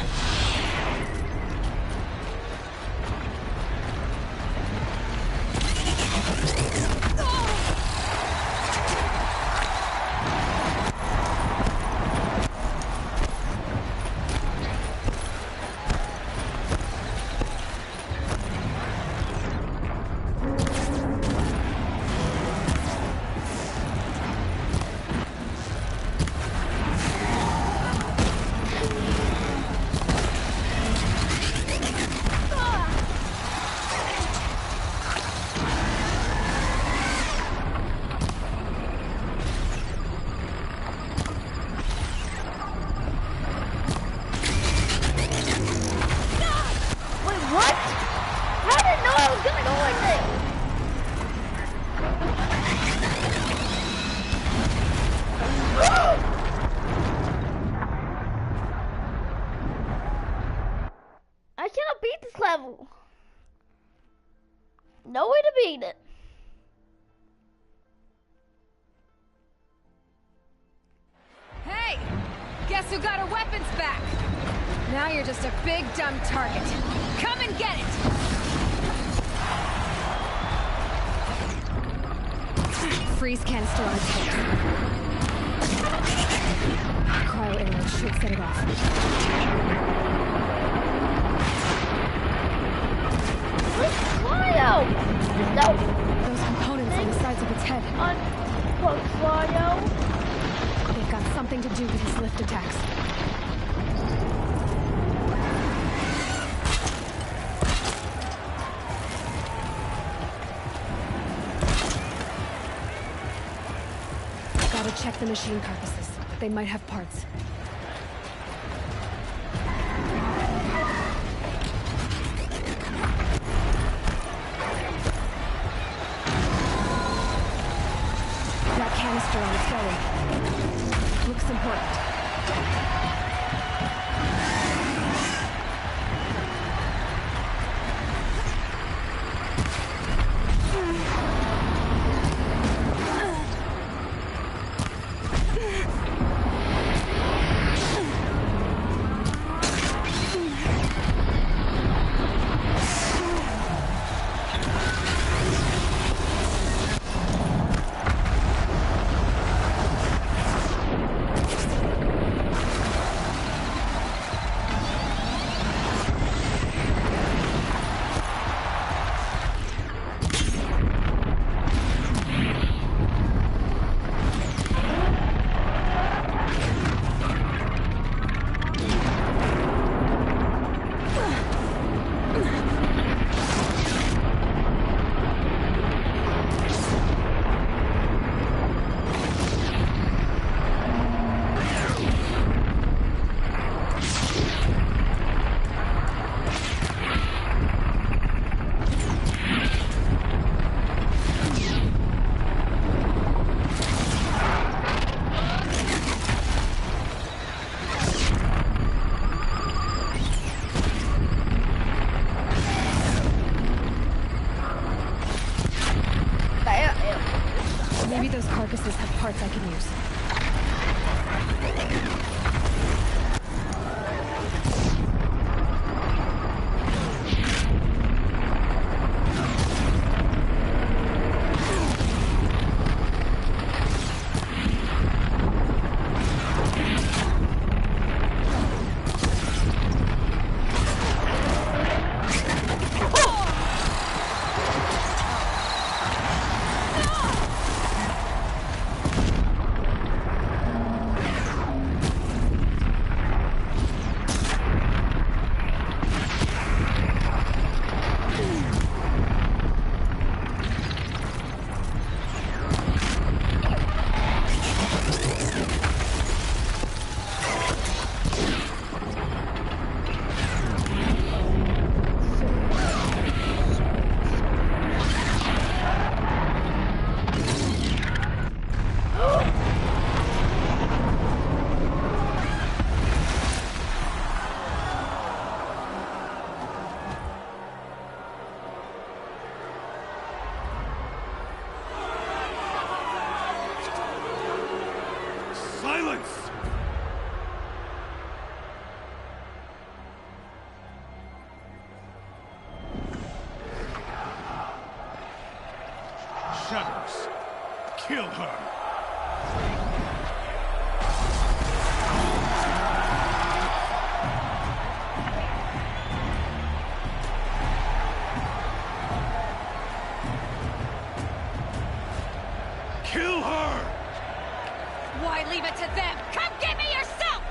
level. No way to beat it. Hey! Guess who got her weapons back? Now you're just a big dumb target. Come and get it! Freeze canister on its hip. Cryo arrow should set it off. Where's Cryo? No. Those components on the sides of its head. Unquote Cryo. They've got something to do with his lift attacks. Gotta check the machine carcasses. They might have parts. canister on its belly. Looks important. Maybe those carcasses have parts I can use. Silence! Shadows, kill her! Kill her! Why leave it to them? Come get me yourself!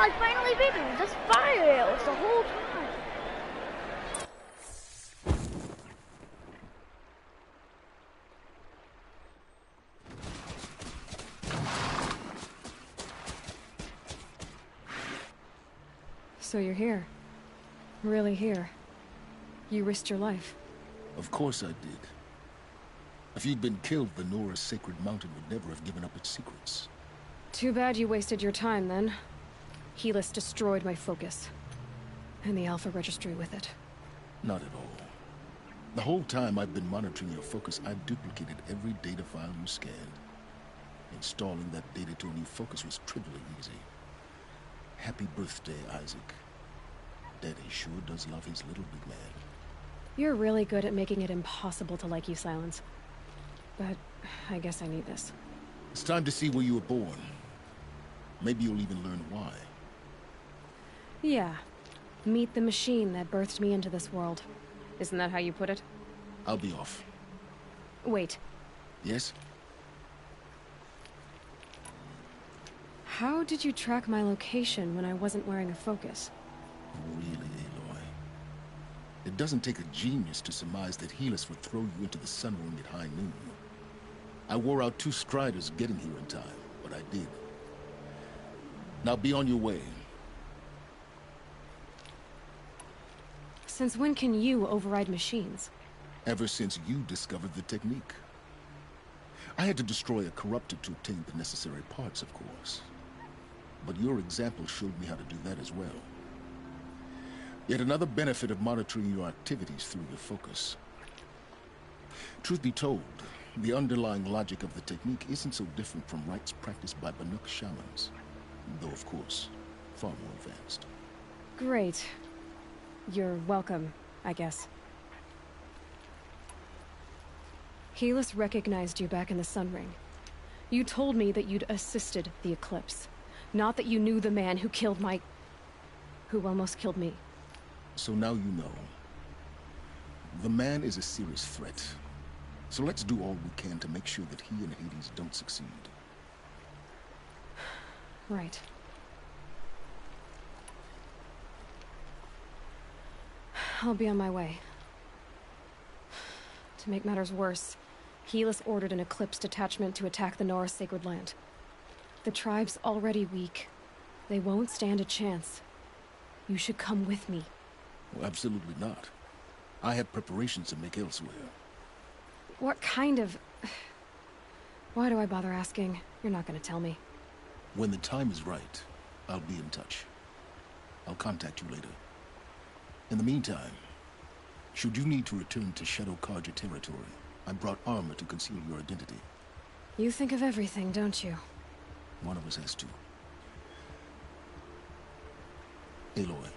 I finally beat him. Just fire arrows the whole time. So you're here. Really here. You risked your life. Of course I did. If you'd been killed, the Nora's sacred mountain would never have given up its secrets. Too bad you wasted your time, then. Helis destroyed my focus. And the Alpha Registry with it. Not at all. The whole time I've been monitoring your focus, I've duplicated every data file you scanned. Installing that data to a new focus was trivially easy. Happy birthday, Isaac. Daddy sure does love his little big man. You're really good at making it impossible to like you, Silence. But I guess I need this. It's time to see where you were born. Maybe you'll even learn why. Yeah. Meet the machine that birthed me into this world. Isn't that how you put it? I'll be off. Wait. Yes? How did you track my location when I wasn't wearing a focus? Really, Aloy? It doesn't take a genius to surmise that Helis would throw you into the sun ring at high noon. I wore out 2 striders getting here in time, but I did. Now be on your way. Since when can you override machines? Ever since you discovered the technique. I had to destroy a corruptor to obtain the necessary parts, of course. But your example showed me how to do that as well. Yet another benefit of monitoring your activities through your focus. Truth be told, the underlying logic of the technique isn't so different from rites practiced by Banuk shamans, though of course, far more advanced. Great. You're welcome, I guess. Helis recognized you back in the Sun Ring. You told me that you'd assisted the Eclipse, not that you knew the man who killed who almost killed me. So now you know. The man is a serious threat. So let's do all we can to make sure that he and Hades don't succeed. Right. I'll be on my way. To make matters worse, Helis ordered an Eclipse detachment to attack the Norris Sacred Land. The tribe's already weak. They won't stand a chance. You should come with me. Well, absolutely not. I have preparations to make elsewhere. What kind of... Why do I bother asking? You're not gonna tell me. When the time is right, I'll be in touch. I'll contact you later. In the meantime, should you need to return to Shadow Karja territory, I brought armor to conceal your identity. You think of everything, don't you? One of us has to. Aloy,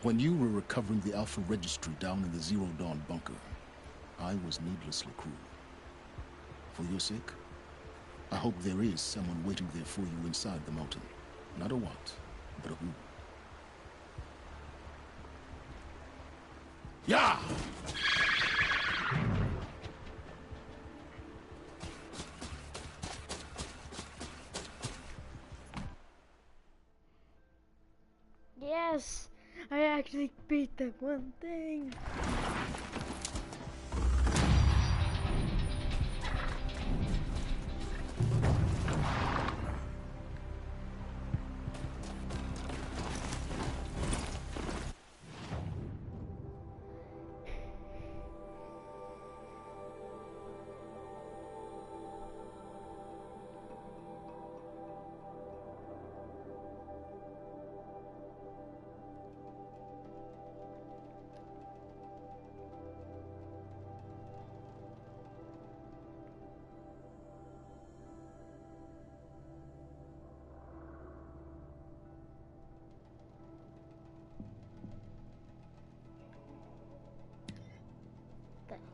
when you were recovering the Alpha Registry down in the Zero Dawn bunker, I was needlessly cruel. For your sake, I hope there is someone waiting there for you inside the mountain. Not a what, but a who. Yeah! Yes! I actually beat that one thing!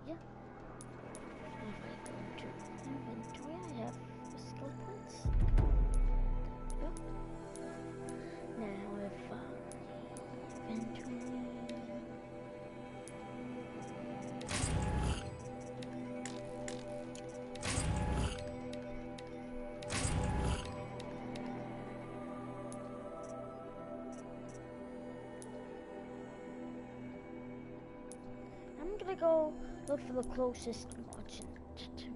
Yeah. If I go into inventory, I have skill points. Yep. Now if inventory. I'm gonna go look for the closest merchant to me.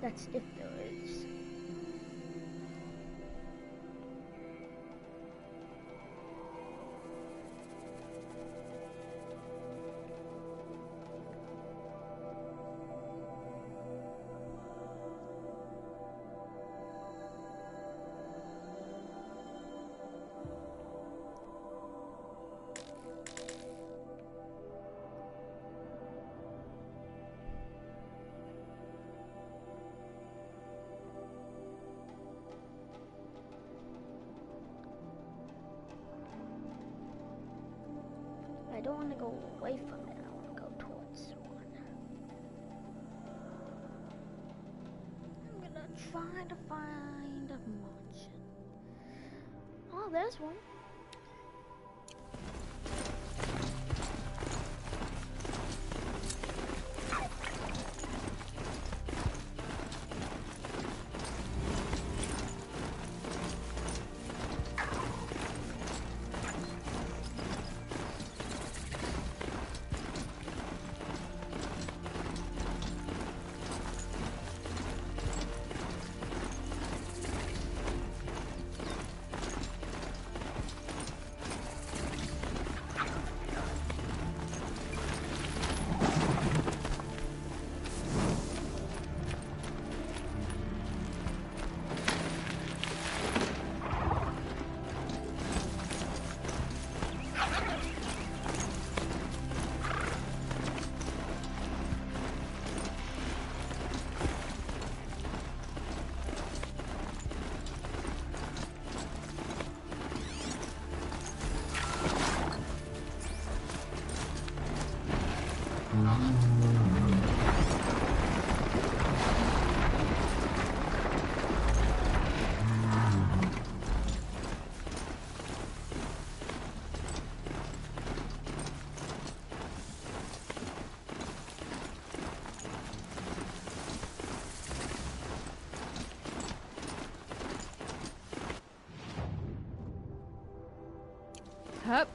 That's if there is. don't want to go away from it. I want to go towards one. I'm gonna try to find a margin. Oh, there's one. Hup.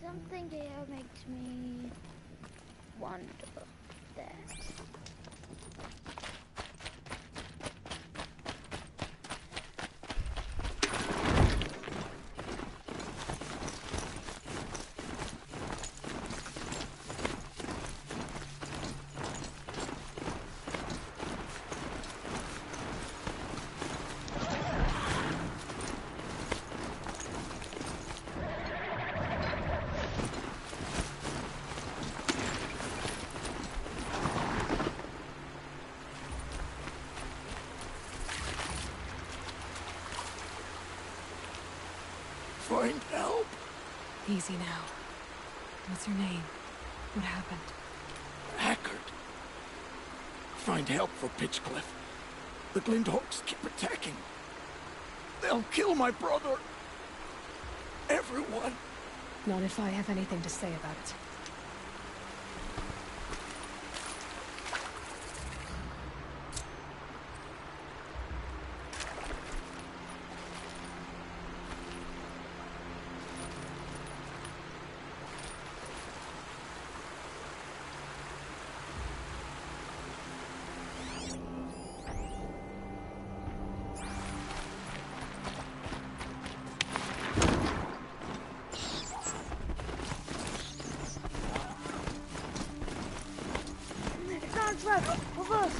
Something here makes me wonder that. Find help. Easy now. What's your name? What happened? Hackard. Find help for Pitchcliff. The Glinthawks keep attacking. They'll kill my brother. Everyone. Not if I have anything to say about it. Right, reverse.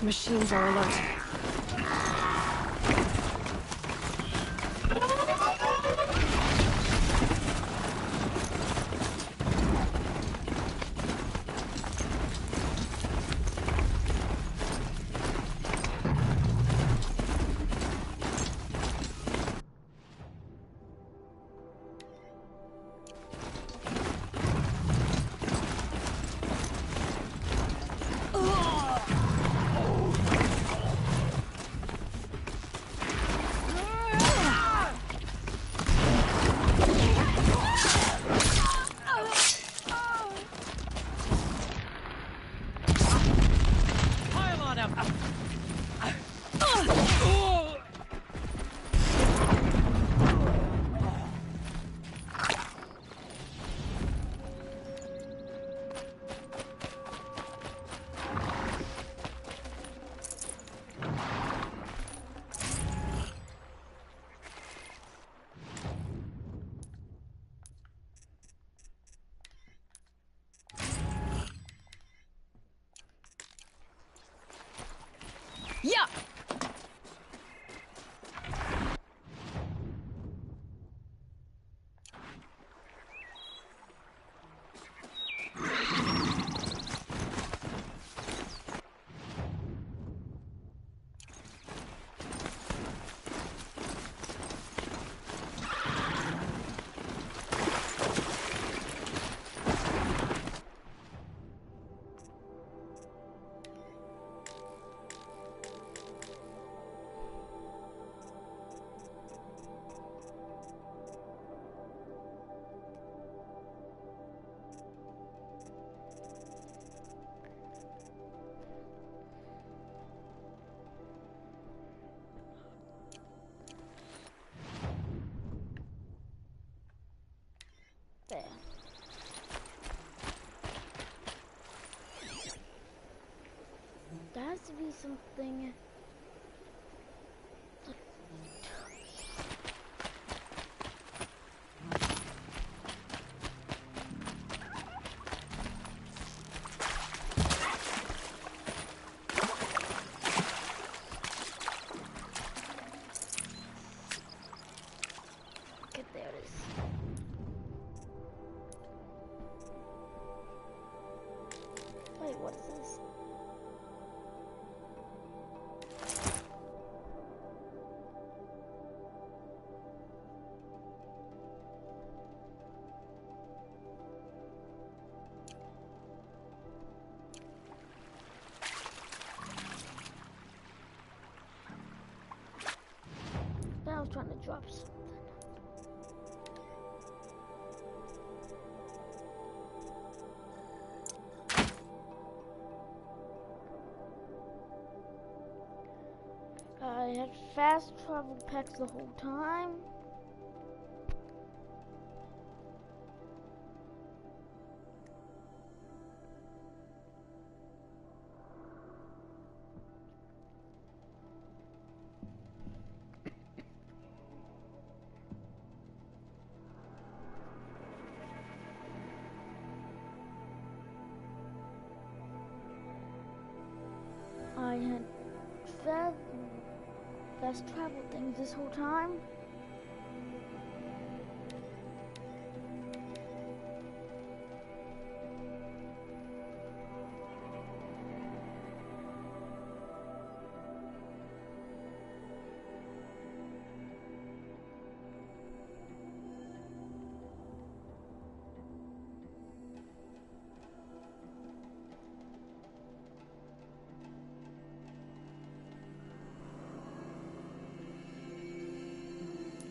Those machines are alert. Yeah! There. There has to be something. Okay, there it is. Wait, what is this? I was trying to drop something. I had fast travel packs the whole time. I had fast travel things this whole time.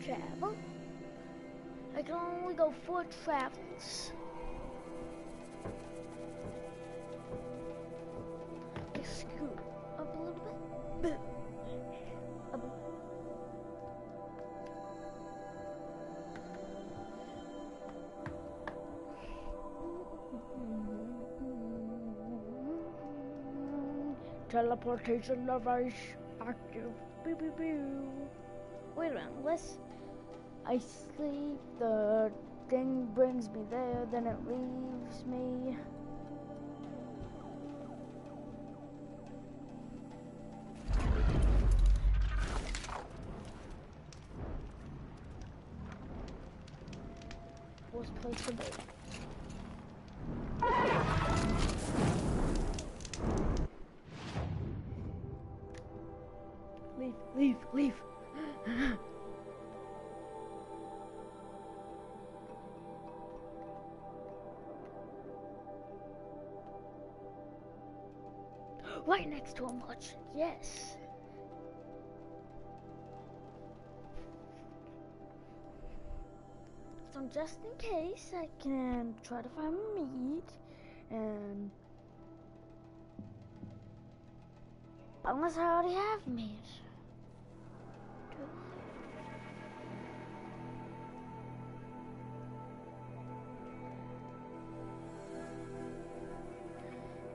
Travel. I can only go 4 travels. Just scoot up a little bit. Up. Teleportation device active. Boo boo boo. Wait a minute, unless I sleep, the thing brings me there, then it leaves me. worst place to be. Leave, leave, leave. Right next to a merchant, yes. So just in case, I can try to find meat, and unless I already have meat.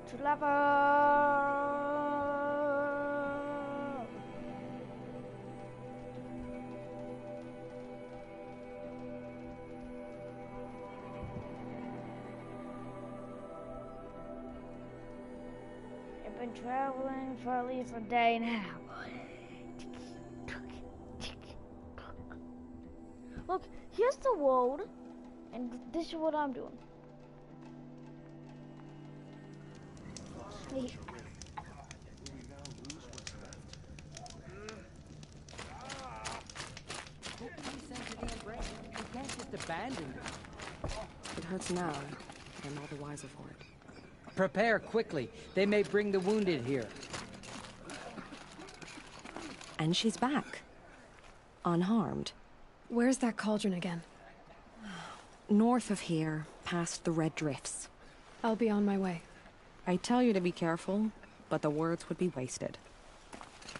To level. I've been traveling for at least a day now. Look, here's the road, and this is what I'm doing. Hey. You can't just abandon them. It hurts now, but I'm all the wiser for it. Prepare quickly. They may bring the wounded here. And she's back. Unharmed. Where's that cauldron again? North of here, past the Red Drifts. I'll be on my way. I tell you to be careful, but the words would be wasted.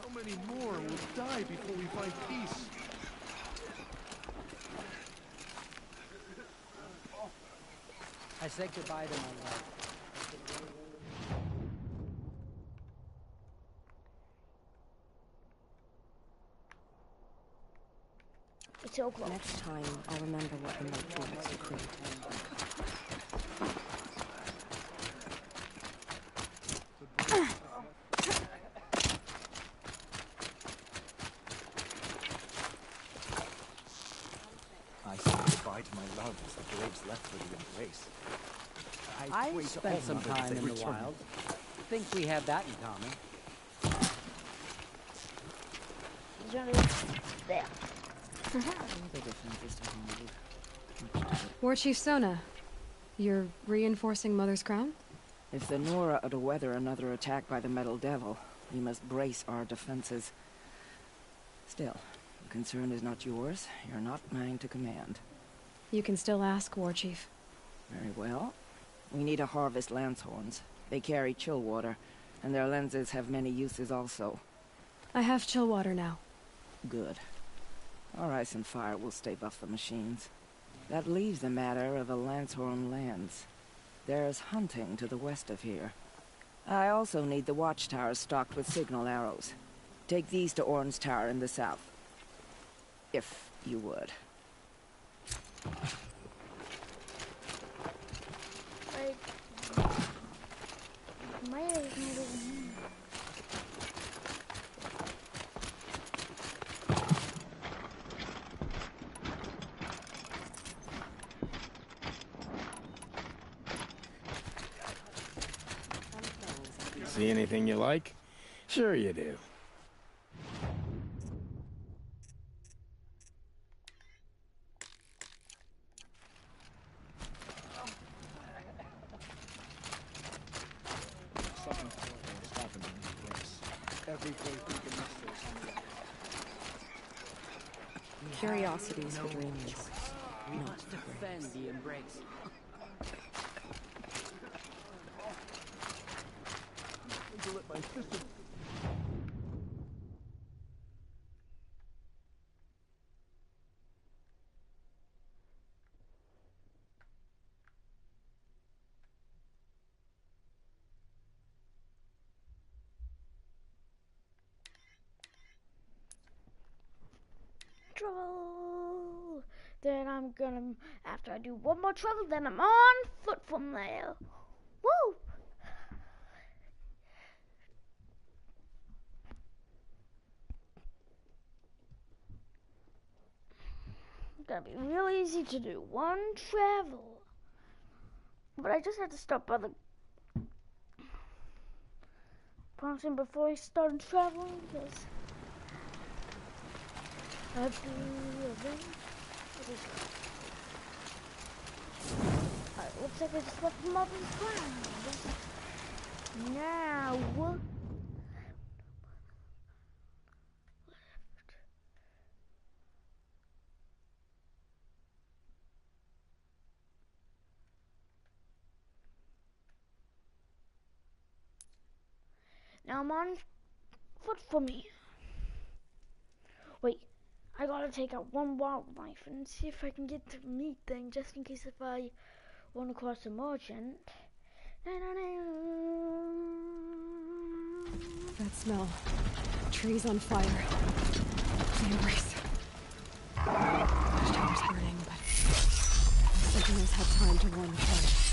How many more will die before we find peace? I said goodbye to my wife. It's so close. Next time, I'll remember what the note was to create. I say goodbye to my love as the graves left for the embrace. I spent some time in the wild. Think we have that in common. There. War Chief Sona, you're reinforcing Mother's Crown? If the Nora are to weather another attack by the Metal Devil, we must brace our defenses. Still, the concern is not yours. You're not mine to command. You can still ask, War Chief. Very well. We need to harvest Lancehorns. They carry chill water, and their lenses have many uses also. I have chill water now. Good. Our ice and fire will stave off the machines. That leaves the matter of a Lancehorn lands. There's hunting to the west of here. I also need the watchtowers stocked with signal arrows. Take these to Orn's Tower in the south. If you would. See anything you like? Sure you do. Curiosities for dreamers. We must defend the embrace. My sister. Travel. Then I'm gonna, after I do one more travel, then I'm on foot from there. Woo! gonna be real easy to do. One travel. But I just had to stop by the function before I started traveling because I have to Alright, looks like I just left the mother's ground. Now what? Now I'm on foot for me. Wait, I gotta take out one wildlife and see if I can get the meat thing, just in case if I run across a merchant. That smell. Trees on fire. Memories. The tower's burning, but Sentinels had time to warn the camp.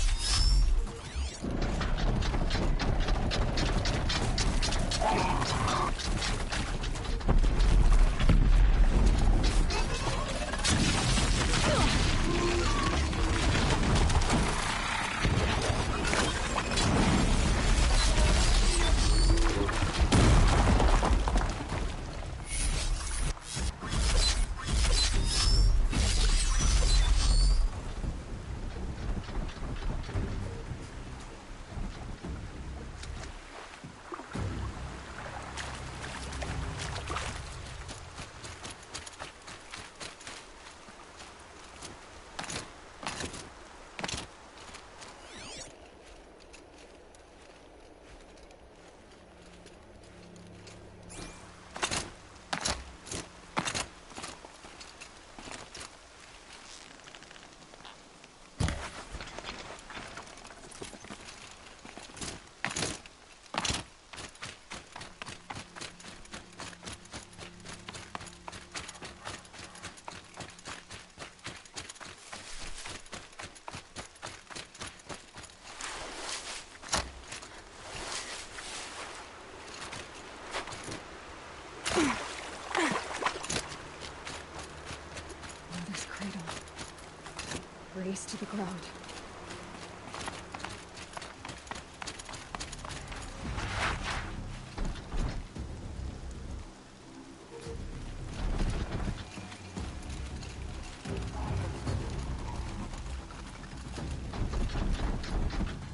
Race to the ground.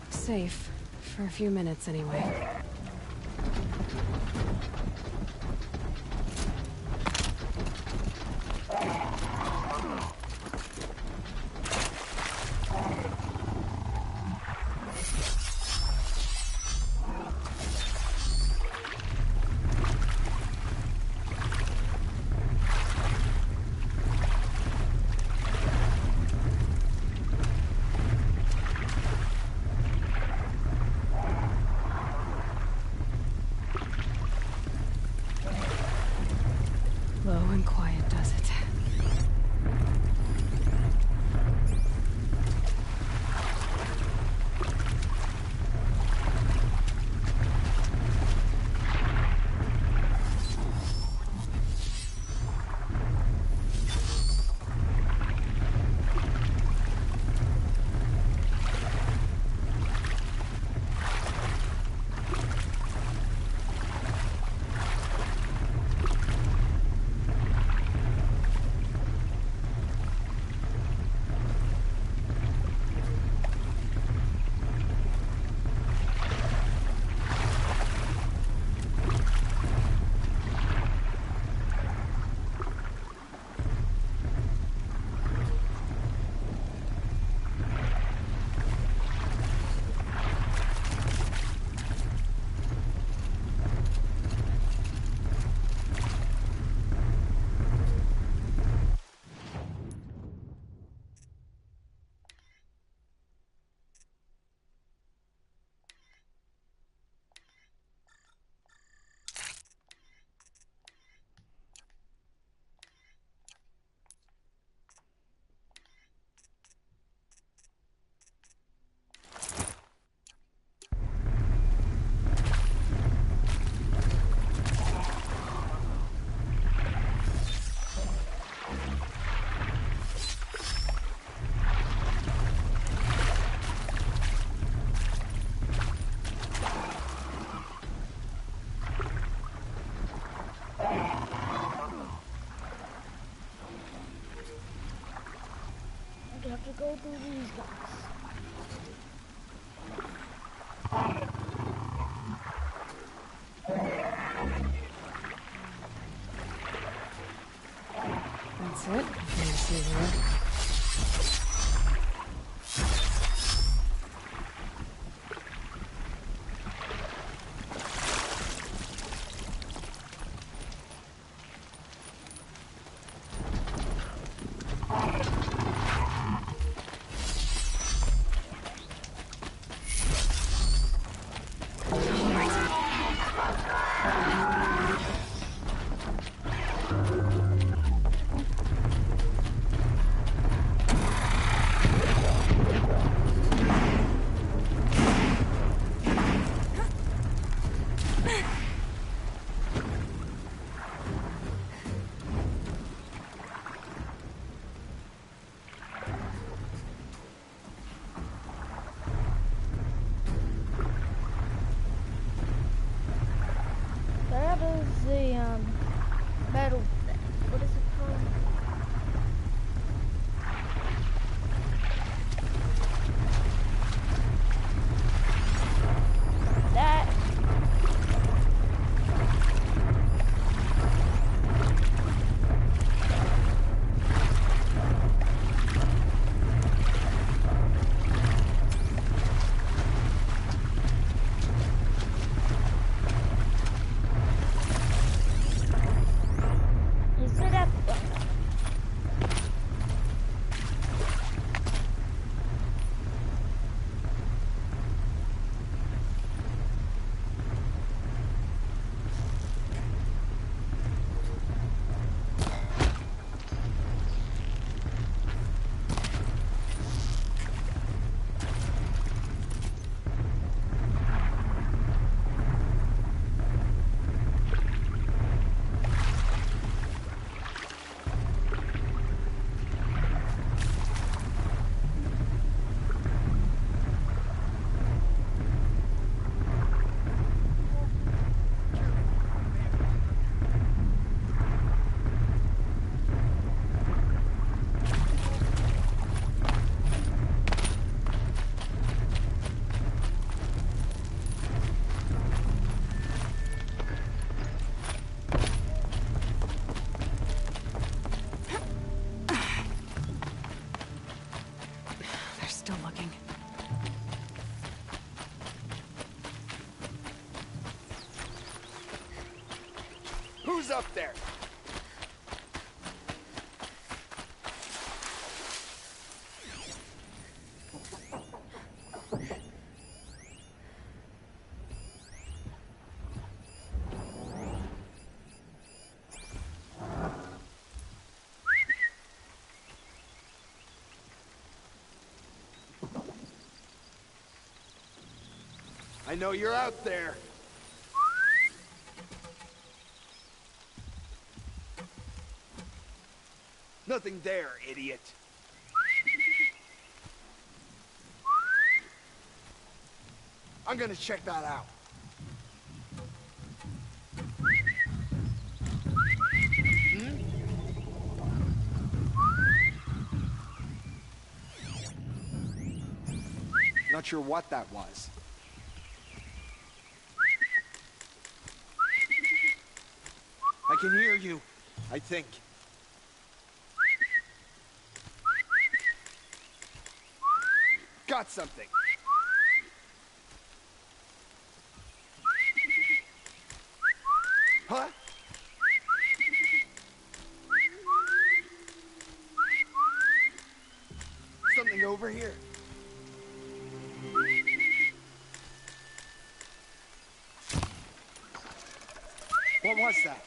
Safe. For a few minutes, anyway. We have to go through these guys. That's it. Let me see here. That is the metal thing. What is it called? That. Is it at the They're still looking. Who's up there? I know you're out there. Nothing there, idiot. I'm gonna check that out. Not sure what that was. I can hear you, I think. Got something. Huh? Something over here. What was that?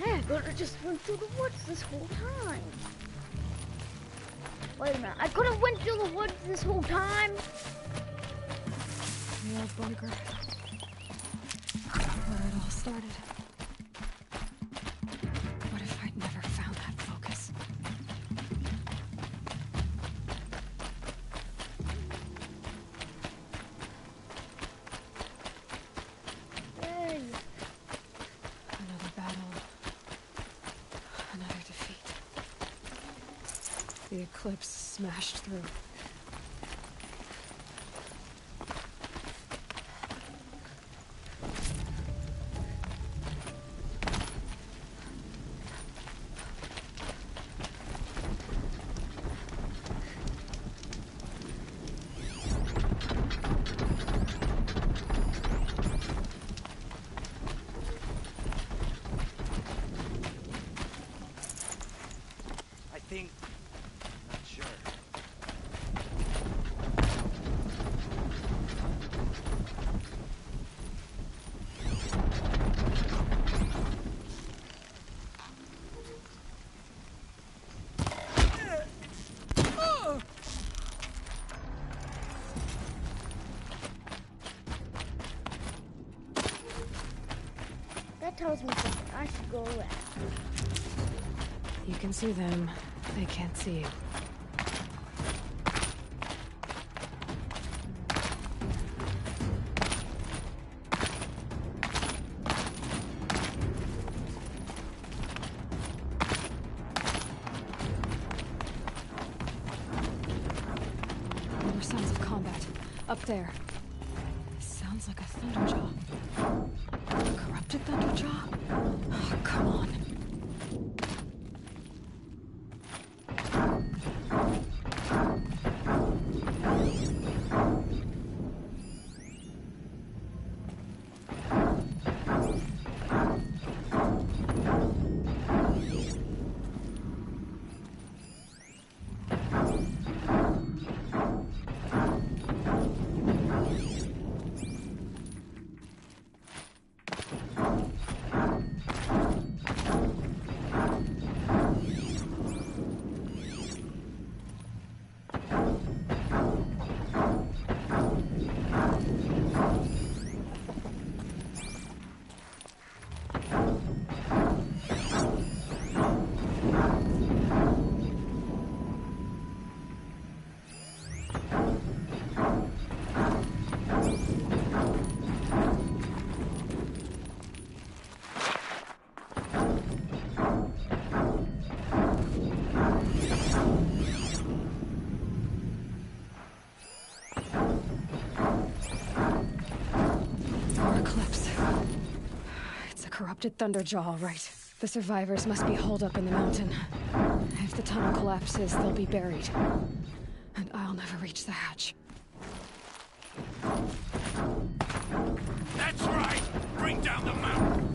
Hey, I could have just went through the woods this whole time. Wait a minute, I could have went through the woods this whole time. The old bunker. started. What if I'd never found that focus? Hey. Another battle. Another defeat. The eclipse smashed through. Not sure. That tells me something. I should go around. You can see them. They can't see you. More sounds of combat. Up there. Sounds like a Thunderjaw. A corrupted Thunderjaw? Oh, come on. Corrupted Thunderjaw, all right. The survivors must be holed up in the mountain. If the tunnel collapses, they'll be buried. And I'll never reach the hatch. That's right! Bring down the mountain!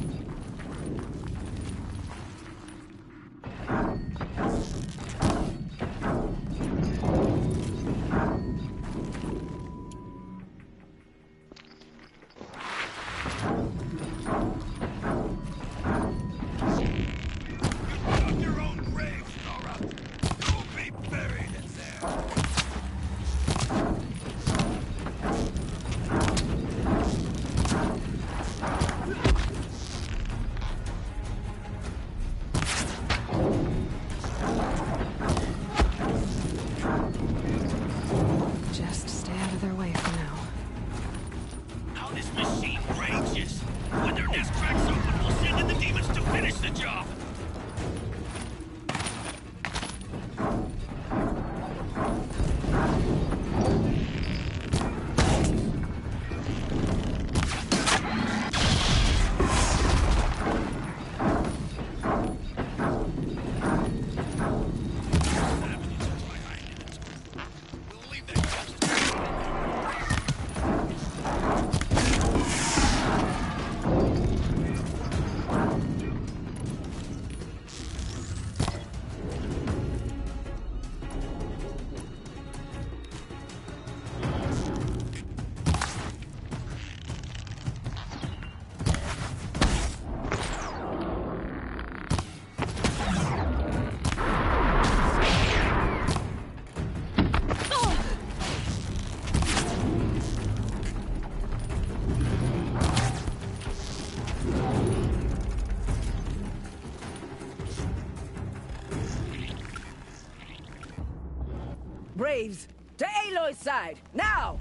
slaves! To Aloy's side, now!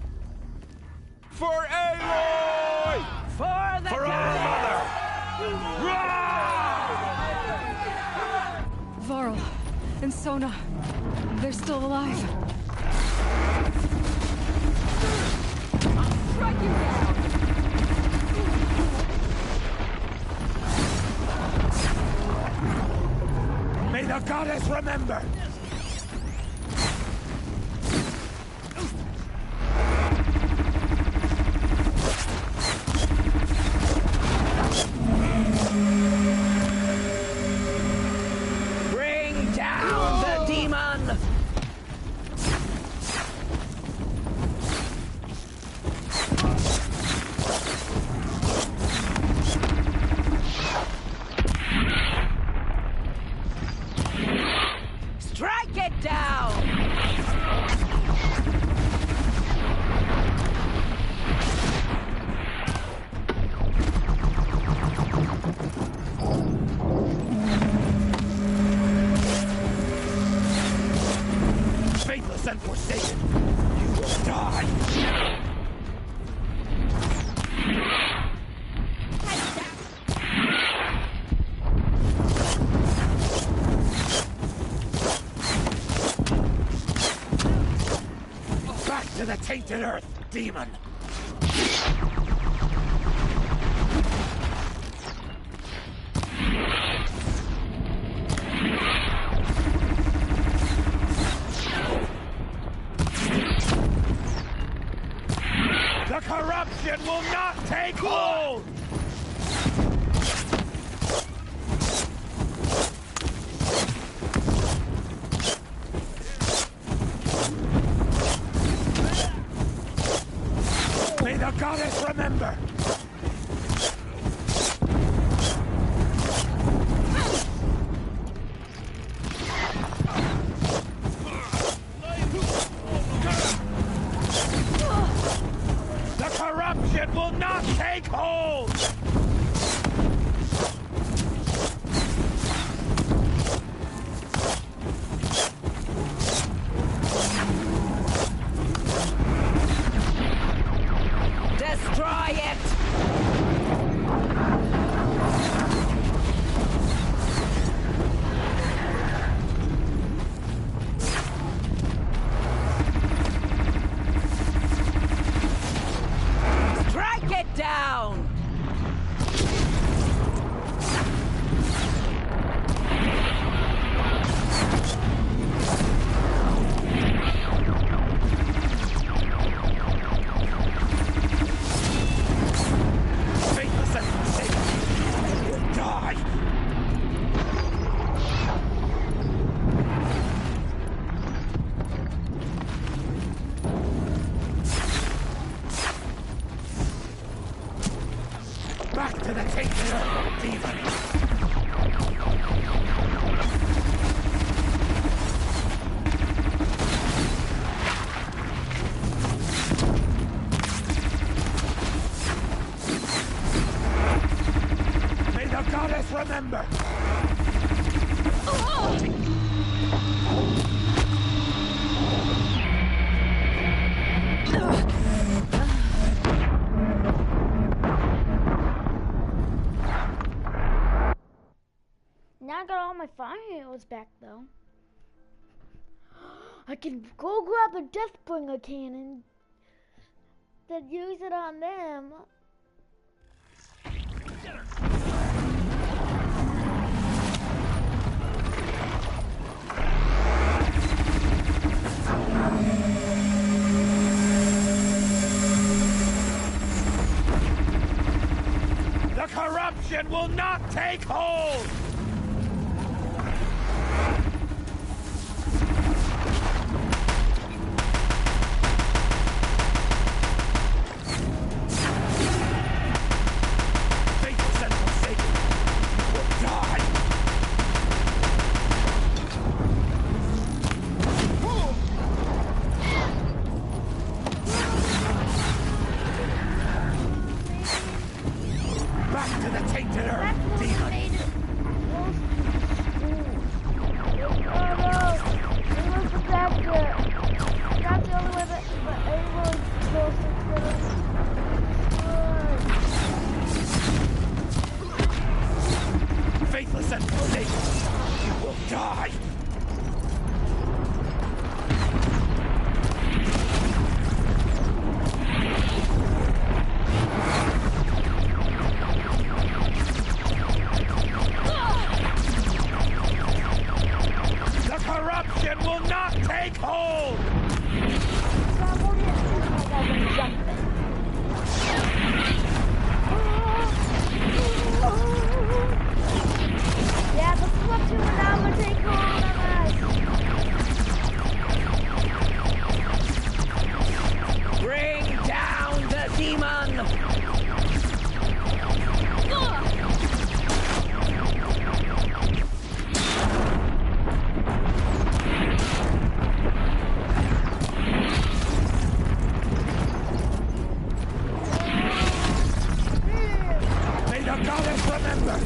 For Aloy! For the our mother! Varl and Sona, they're still alive. Strike him down! May the goddess remember! Bring down the demon! Strike it down! Faithless and forsaken, you will die! Back to the tainted earth, demon! The corruption will not take hold! May the goddess remember! The corruption will not take hold! Destroy it! Strike it down! Faithless and forsaken, you will die! Back to the tainted earth, demon! May the goddess remember! Now I got all my fire arrows back though. I can go grab a Deathbringer cannon, then use it on them. The corruption will not take hold! Faithless and forsaken, you will die! Back to the tainted earth, demon! May the goddess remember!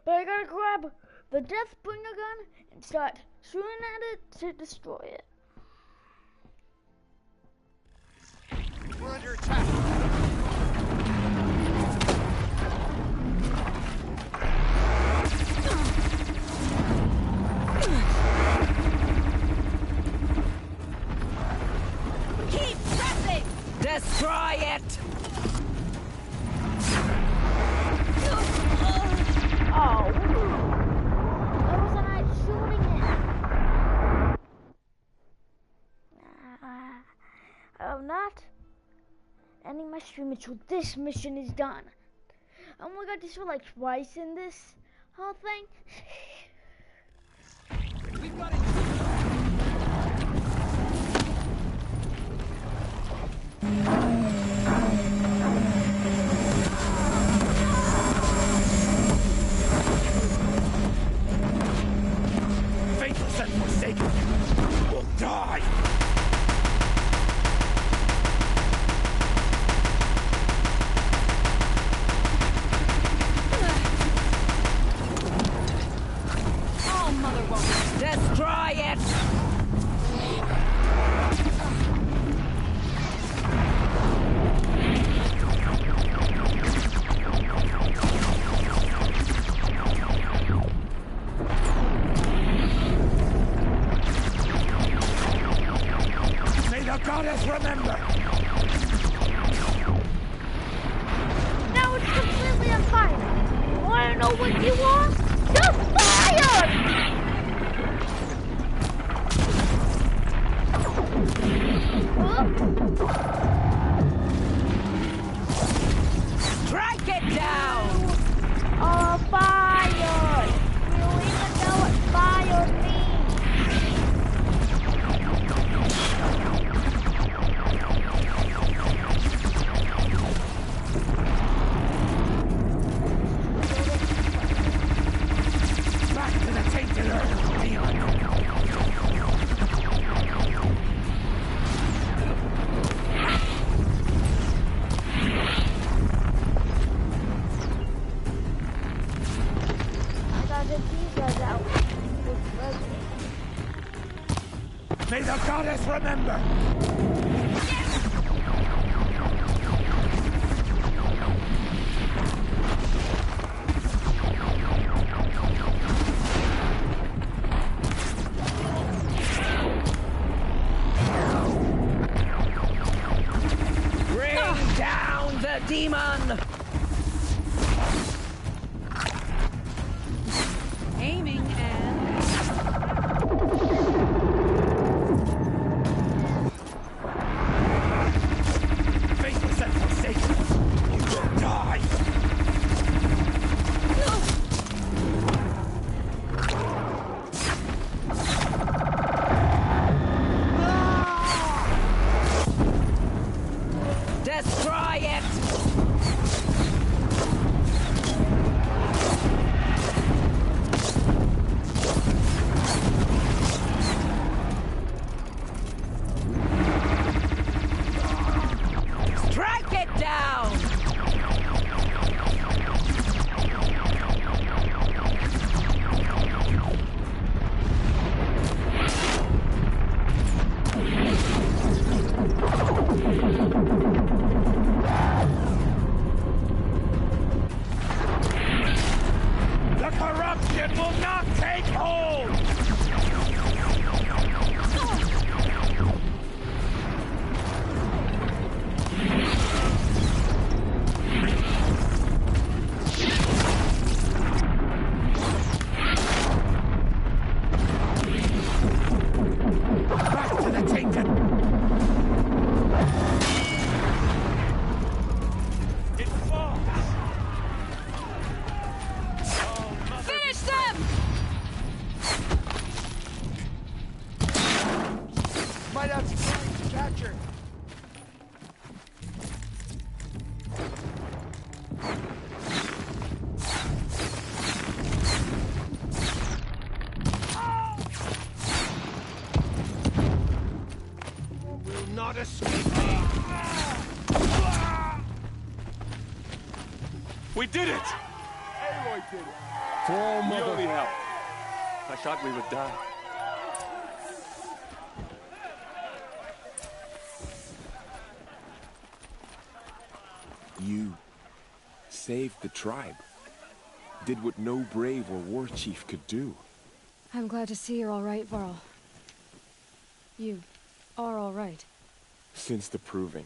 But I gotta grab the Deathbringer gun and start shooting at it to destroy it. We're under attack. Keep pressing! Destroy it! Oh, why wasn't I shooting it? I'm not ending my stream until this mission is done. Oh my god, this was like twice in this whole thing. We've got it. Faithless and forsaken, you will die! Oh, mother won't destroy it! Goddess, remember! Now it's completely on fire. You wanna know what you want? You're fired! Strike it down! Oh, fired! You even know what fired means? gotta take these guys out. May the goddess remember! Bring down the demon! Aiming and... Faithless and forsaken! You will die! Destroy it! Strike it down! The corruption will not take hold! Back to the tainted! It falls! Finish them! Might have to capture. Will not escape me! We did it! Aloy did it. For We mother. only helped. I thought we would die. You saved the tribe. Did what no brave or war chief could do. I'm glad to see you're all right, Varl. You are all right. Since the proving.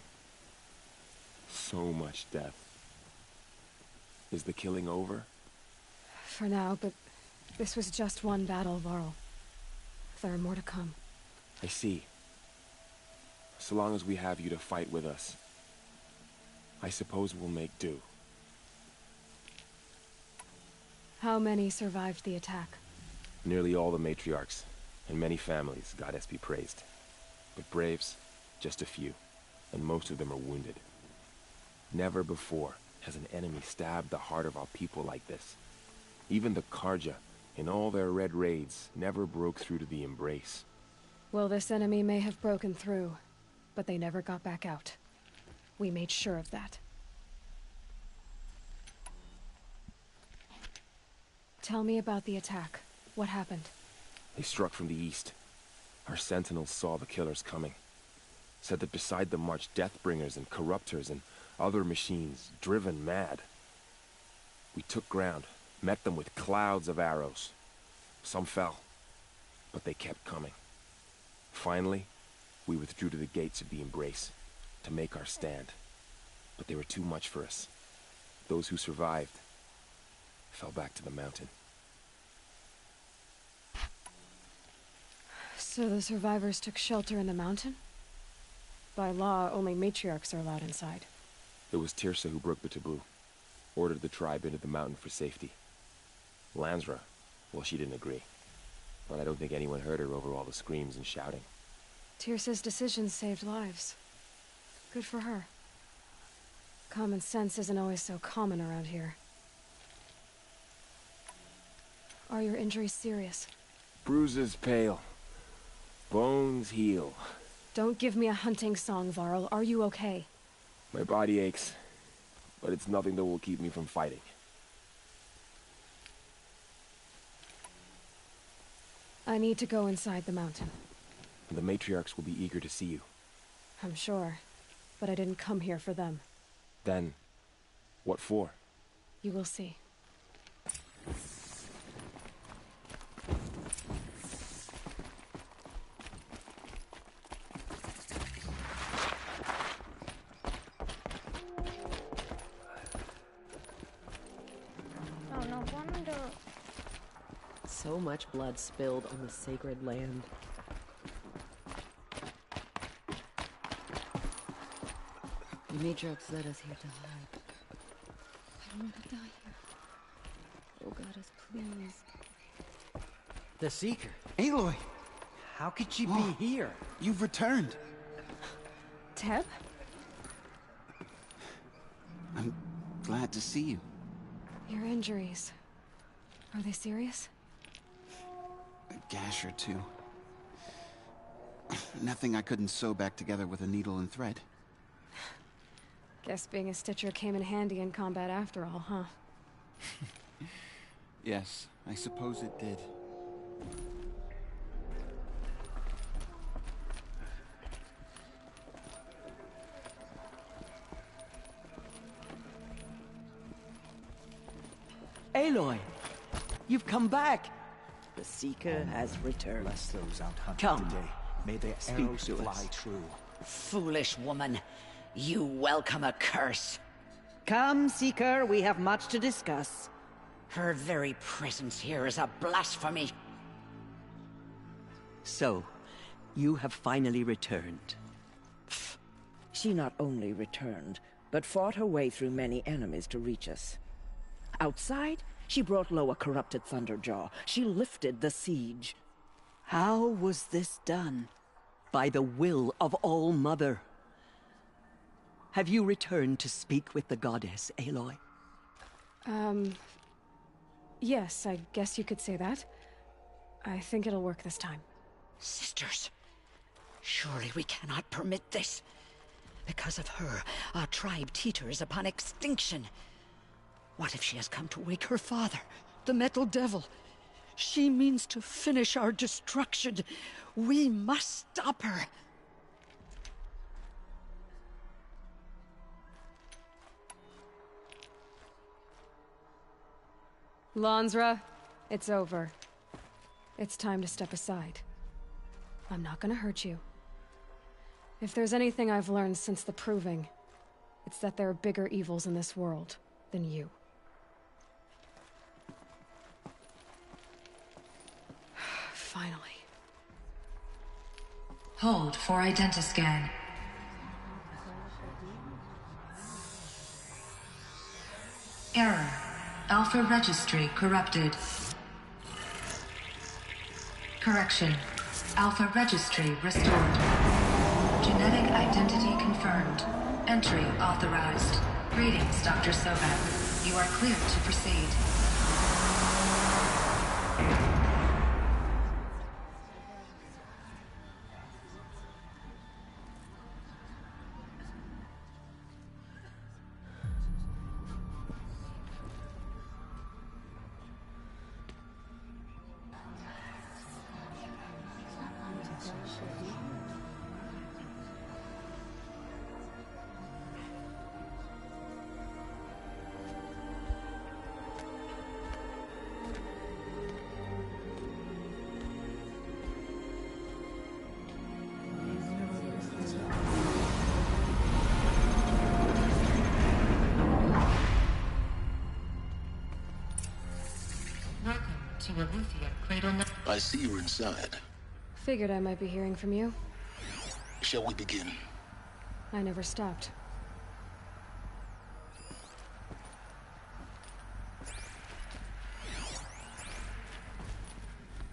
So much death. Is the killing over? For now, but this was just one battle, Varl. There are more to come. I see. So long as we have you to fight with us, I suppose we'll make do. How many survived the attack? Nearly all the matriarchs, and many families, goddess be praised. But braves, just a few, and most of them are wounded. Never before has an enemy stabbed the heart of our people like this. Even the Karja, in all their red raids, never broke through to the Embrace. Well, this enemy may have broken through, but they never got back out. We made sure of that. Tell me about the attack. What happened? They struck from the east. Our sentinels saw the killers coming. Said that beside them marched Deathbringers and Corruptors and other machines, driven mad. We took ground, met them with clouds of arrows. Some fell, but they kept coming. Finally, we withdrew to the gates of the Embrace to make our stand. But they were too much for us. Those who survived fell back to the mountain. So the survivors took shelter in the mountain? By law, only matriarchs are allowed inside. It was Tirsa who broke the taboo. Ordered the tribe into the mountain for safety. Lansra, well, she didn't agree. But I don't think anyone heard her over all the screams and shouting. Tirsa's decisions saved lives. Good for her. Common sense isn't always so common around here. Are your injuries serious? Bruises pale. Bones heal. Don't give me a hunting song, Varl. Are you okay? My body aches, but it's nothing that will keep me from fighting. I need to go inside the mountain. The matriarchs will be eager to see you. I'm sure. But I didn't come here for them. Then, what for? You will see. Oh, no wonder. So much blood spilled on the sacred land. The Matriarchs led us here to hide. I don't want to die here. Oh, Goddess, please. The Seeker. Aloy! How could she be here? You've returned. Teb? I'm glad to see you. Your injuries. Are they serious? A gash or two. Nothing I couldn't sew back together with a needle and thread. Guess being a Stitcher came in handy in combat after all, huh? Yes, I suppose it did. Aloy! You've come back! The Seeker has returned. Bless those out hunting Come. today. May their Speak arrows to fly us. true. Foolish woman, you welcome a curse. Come, Seeker, we have much to discuss. Her very presence here is a blasphemy. So, you have finally returned. She not only returned, but fought her way through many enemies to reach us. Outside, she brought low a corrupted Thunderjaw. She lifted the siege. How was this done? By the will of All-Mother. Have you returned to speak with the goddess, Aloy? Yes, I guess you could say that. I think it'll work this time. Sisters, surely we cannot permit this. Because of her, our tribe teeters upon extinction. What if she has come to wake her father, the Metal Devil? She means to finish our destruction. We must stop her. Lansra, it's over. It's time to step aside. I'm not gonna hurt you. If there's anything I've learned since the Proving, it's that there are bigger evils in this world than you. Finally. Hold for identiscan. Error. Alpha registry corrupted. Correction. Alpha registry restored. Genetic identity confirmed. Entry authorized. Greetings, Dr. Sobek. You are cleared to proceed. I see you're inside. Figured I might be hearing from you. Shall we begin? I never stopped.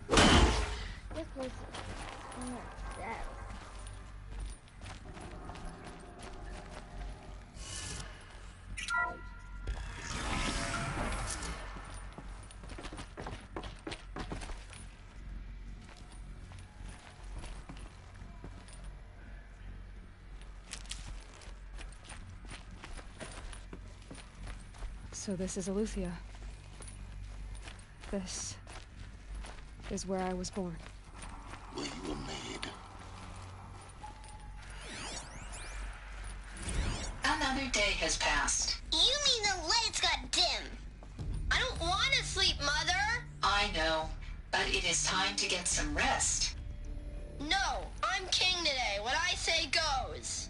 This was that. So this is Eleuthia. This is where I was born. Where you were made. Another day has passed. You mean the lights got dim? I don't want to sleep, Mother. I know, but it is time to get some rest. No, I'm king today. What I say goes.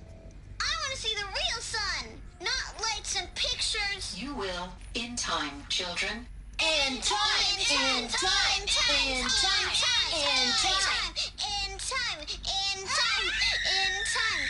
I want to see the real sun, not lights and pictures. You will, in time, children. In time, in time, in time, in time, in time, in time, in time, in time.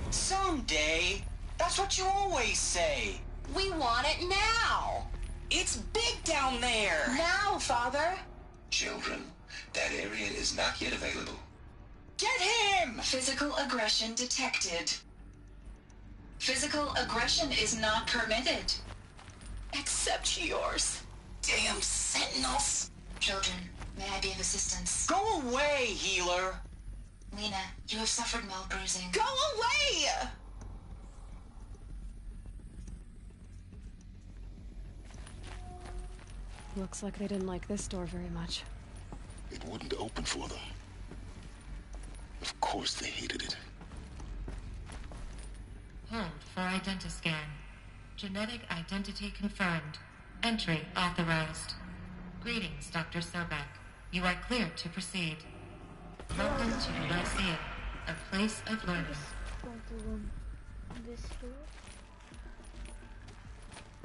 Someday. That's what you always say. We want it now. It's big down there. Now, Father. Children, that area is not yet available. Get him! Physical aggression detected. Physical aggression is not permitted. Except yours. Damn sentinels. Children, may I be of assistance? Go away, healer. Lena, you have suffered mild bruising. Go away! Looks like they didn't like this door very much. It wouldn't open for them. Of course they hated it. Hold for identiscan. Genetic identity confirmed. Entry authorized. Greetings, Dr. Sobek. You are cleared to proceed. Welcome to Lyceum, a place of learning. This door?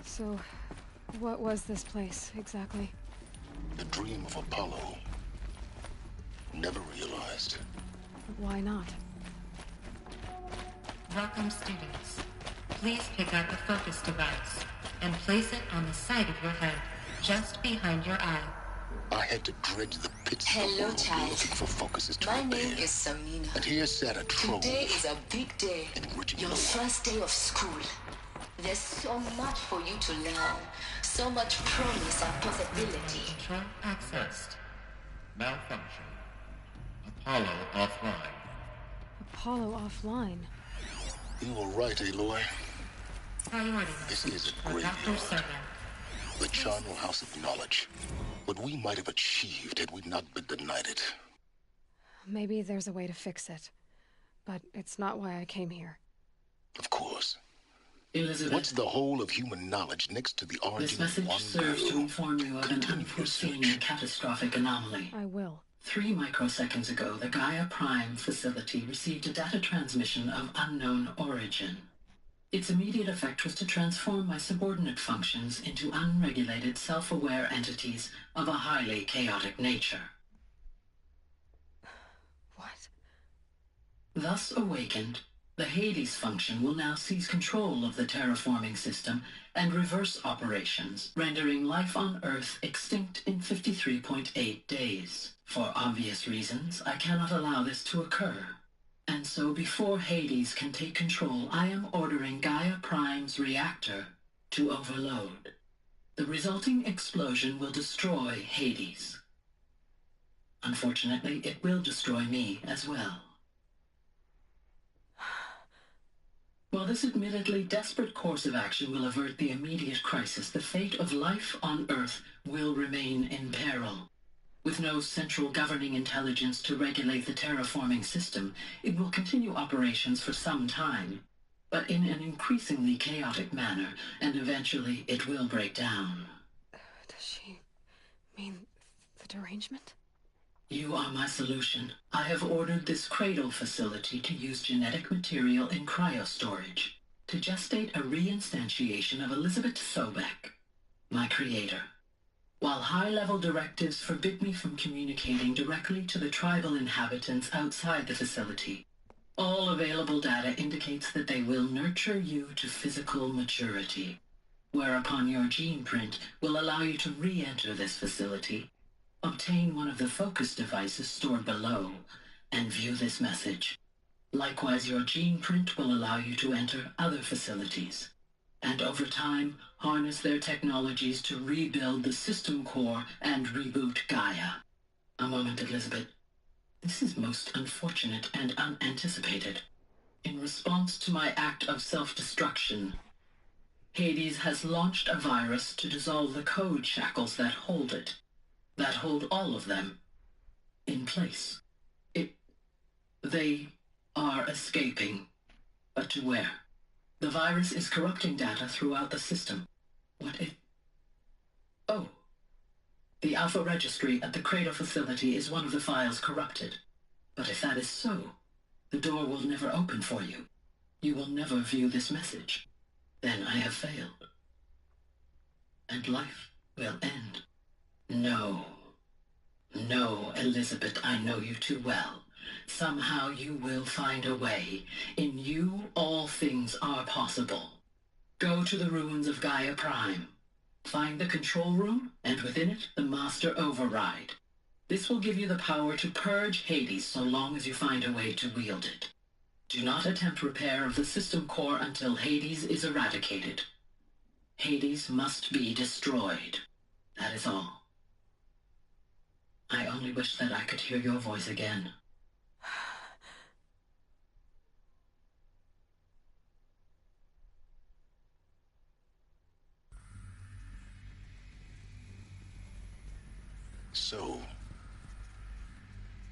So, what was this place, exactly? The dream of Apollo. Never realized. Why not? Welcome, students. Please pick up a focus device and place it on the side of your head, just behind your eye. I had to dredge the pits of the Hello, world child. looking for focuses to My repair. name is Samina. And here sat a troll. Today is a big day. Enriching Your no one. first day of school. There's so much for you to learn. So much promise and possibility. Control accessed. Malfunction. Apollo offline. Apollo offline. You were right, Aloy. Priority This is a for graveyard. Dr. Sobek. The charnel house of knowledge. What we might have achieved had we not been denied it. Maybe there's a way to fix it. But it's not why I came here. Of course. Elizabeth, What's the whole of human knowledge next to the this origin of message one serves to girl? inform you of an Continue your unforeseen search. and catastrophic anomaly. I will. 3 microseconds ago, the Gaia Prime facility received a data transmission of unknown origin. Its immediate effect was to transform my subordinate functions into unregulated, self-aware entities of a highly chaotic nature. What? Thus awakened, the Hades function will now seize control of the terraforming system and reverse operations, rendering life on Earth extinct in 53.8 days. For obvious reasons, I cannot allow this to occur. And so before Hades can take control, I am ordering Gaia Prime's reactor to overload. The resulting explosion will destroy Hades. Unfortunately, it will destroy me as well. While this admittedly desperate course of action will avert the immediate crisis, the fate of life on Earth will remain in peril. With no central governing intelligence to regulate the terraforming system, it will continue operations for some time, but in an increasingly chaotic manner, and eventually it will break down. Does she mean the derangement? You are my solution. I have ordered this cradle facility to use genetic material in cryostorage to gestate a reinstantiation of Elizabeth Sobek, my creator. While high-level directives forbid me from communicating directly to the tribal inhabitants outside the facility, all available data indicates that they will nurture you to physical maturity, whereupon your gene print will allow you to re-enter this facility, obtain one of the focus devices stored below, and view this message. Likewise, your gene print will allow you to enter other facilities, and over time, harness their technologies to rebuild the system core and reboot Gaia. A moment, Elizabeth. This is most unfortunate and unanticipated. In response to my act of self-destruction, Hades has launched a virus to dissolve the code shackles that hold it, that hold all of them, in place. They are escaping, but to where? The virus is corrupting data throughout the system. What if... Oh. The Alpha Registry at the Cradle facility is one of the files corrupted. But if that is so, the door will never open for you. You will never view this message. Then I have failed. And life will end. No. No, Elizabeth, I know you too well. Somehow you will find a way. In you, all things are possible. Go to the ruins of Gaia Prime. Find the control room, and within it, the Master Override. This will give you the power to purge Hades so long as you find a way to wield it. Do not attempt repair of the system core until Hades is eradicated. Hades must be destroyed. That is all. I only wish that I could hear your voice again. So,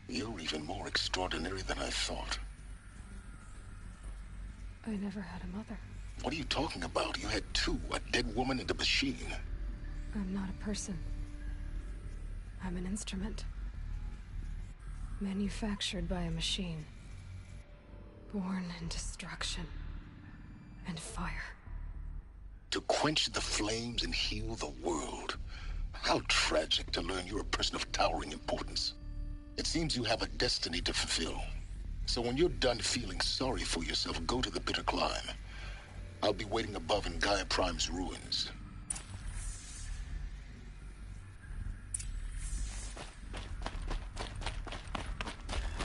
you're even more extraordinary than I thought. I never had a mother. What are you talking about? You had two, a dead woman and a machine. I'm not a person. I'm an instrument. Manufactured by a machine. Born in destruction and fire. To quench the flames and heal the world. How tragic to learn you're a person of towering importance. It seems you have a destiny to fulfill. So when you're done feeling sorry for yourself, go to the bitter climb. I'll be waiting above in Gaia Prime's ruins.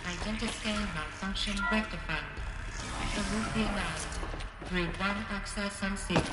Identiscan malfunction rectified. Remove the mask. Grade 1 access unsealed.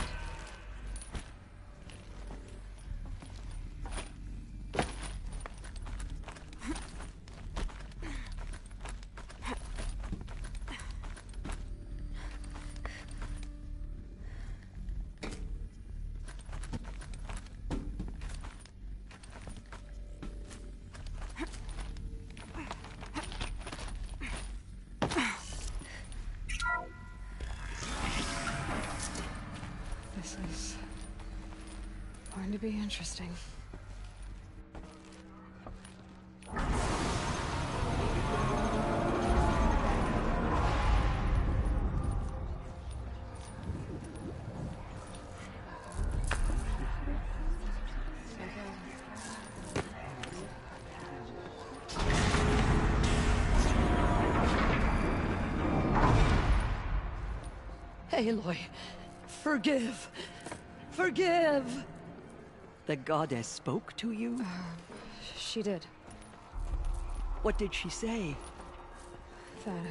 This is going to be interesting. Aloy, forgive. Forgive! The goddess spoke to you? She did. What did she say? That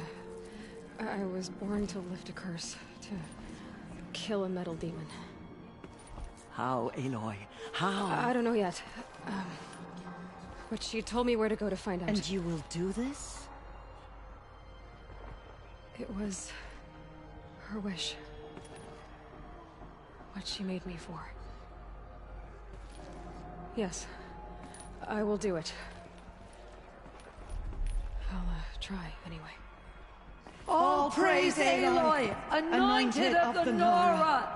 I was born to lift a curse, to kill a metal demon. How, Aloy? How? I don't know yet. But she told me where to go to find out. And you will do this? It was her wish. What she made me for. Yes, I will do it. I'll try anyway. All praise Aloy, anointed of the Nora!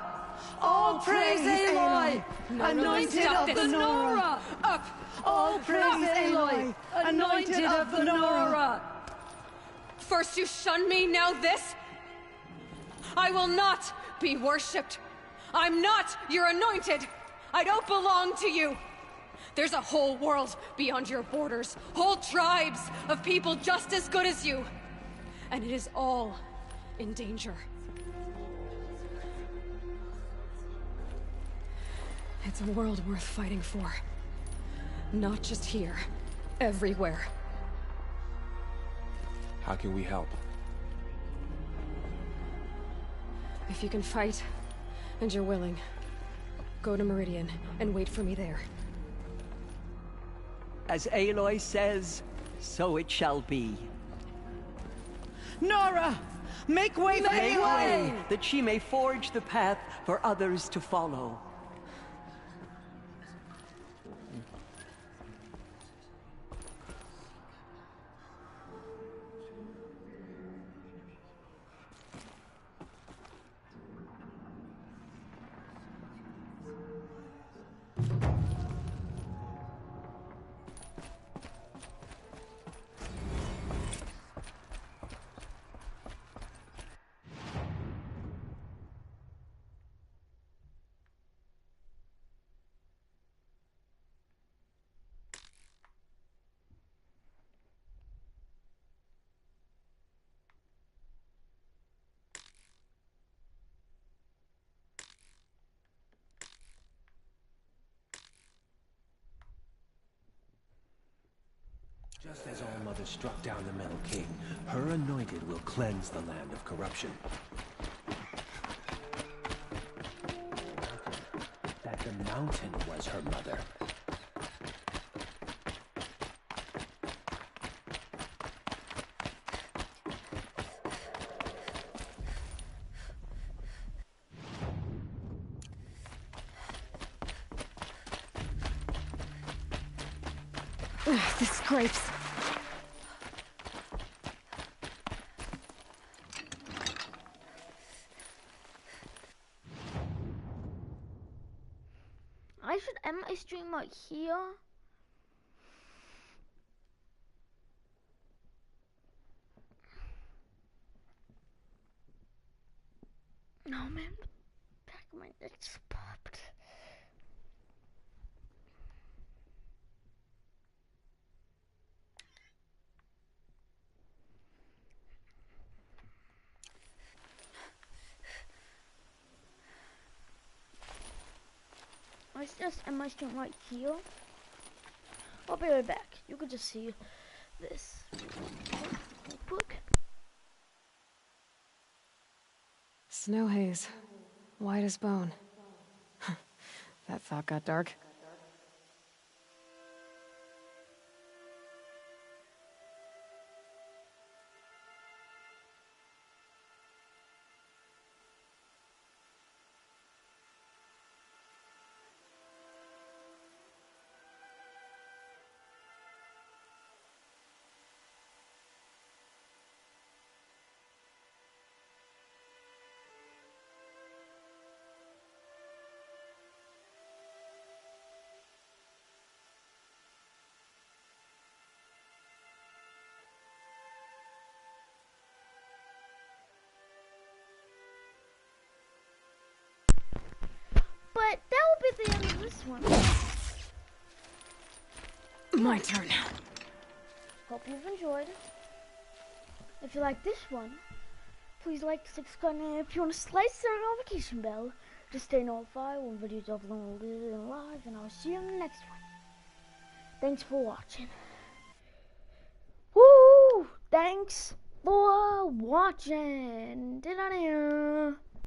All praise Aloy, anointed of the Nora! Up! All praise Aloy, anointed of the Nora! First you shun me, now this? I will not be worshipped. I'm not your anointed. I don't belong to you. There's a whole world beyond your borders, whole tribes of people just as good as you. And it is all in danger. It's a world worth fighting for. Not just here, everywhere. How can we help? If you can fight, and you're willing, go to Meridian and wait for me there. As Aloy says, So it shall be. Nora! Make way! Make way! That she may forge the path for others to follow. Just as All Mother struck down the Metal King, her anointed will cleanse the land of corruption. That the mountain was her mother. This scrapes. I should end my stream right here. No man, the back of my neck just popped. Let's just end my stream right here. I'll be right back. You can just see this real quick. Snow haze. White as bone. That thought got dark. But that will be the end of this one. My turn. Hope you've enjoyed. If you like this one, please like, subscribe, and if you want to slice the notification bell to stay notified when videos are uploaded and live, and I'll see you in the next one. Thanks for watching. Woo! Thanks for watching.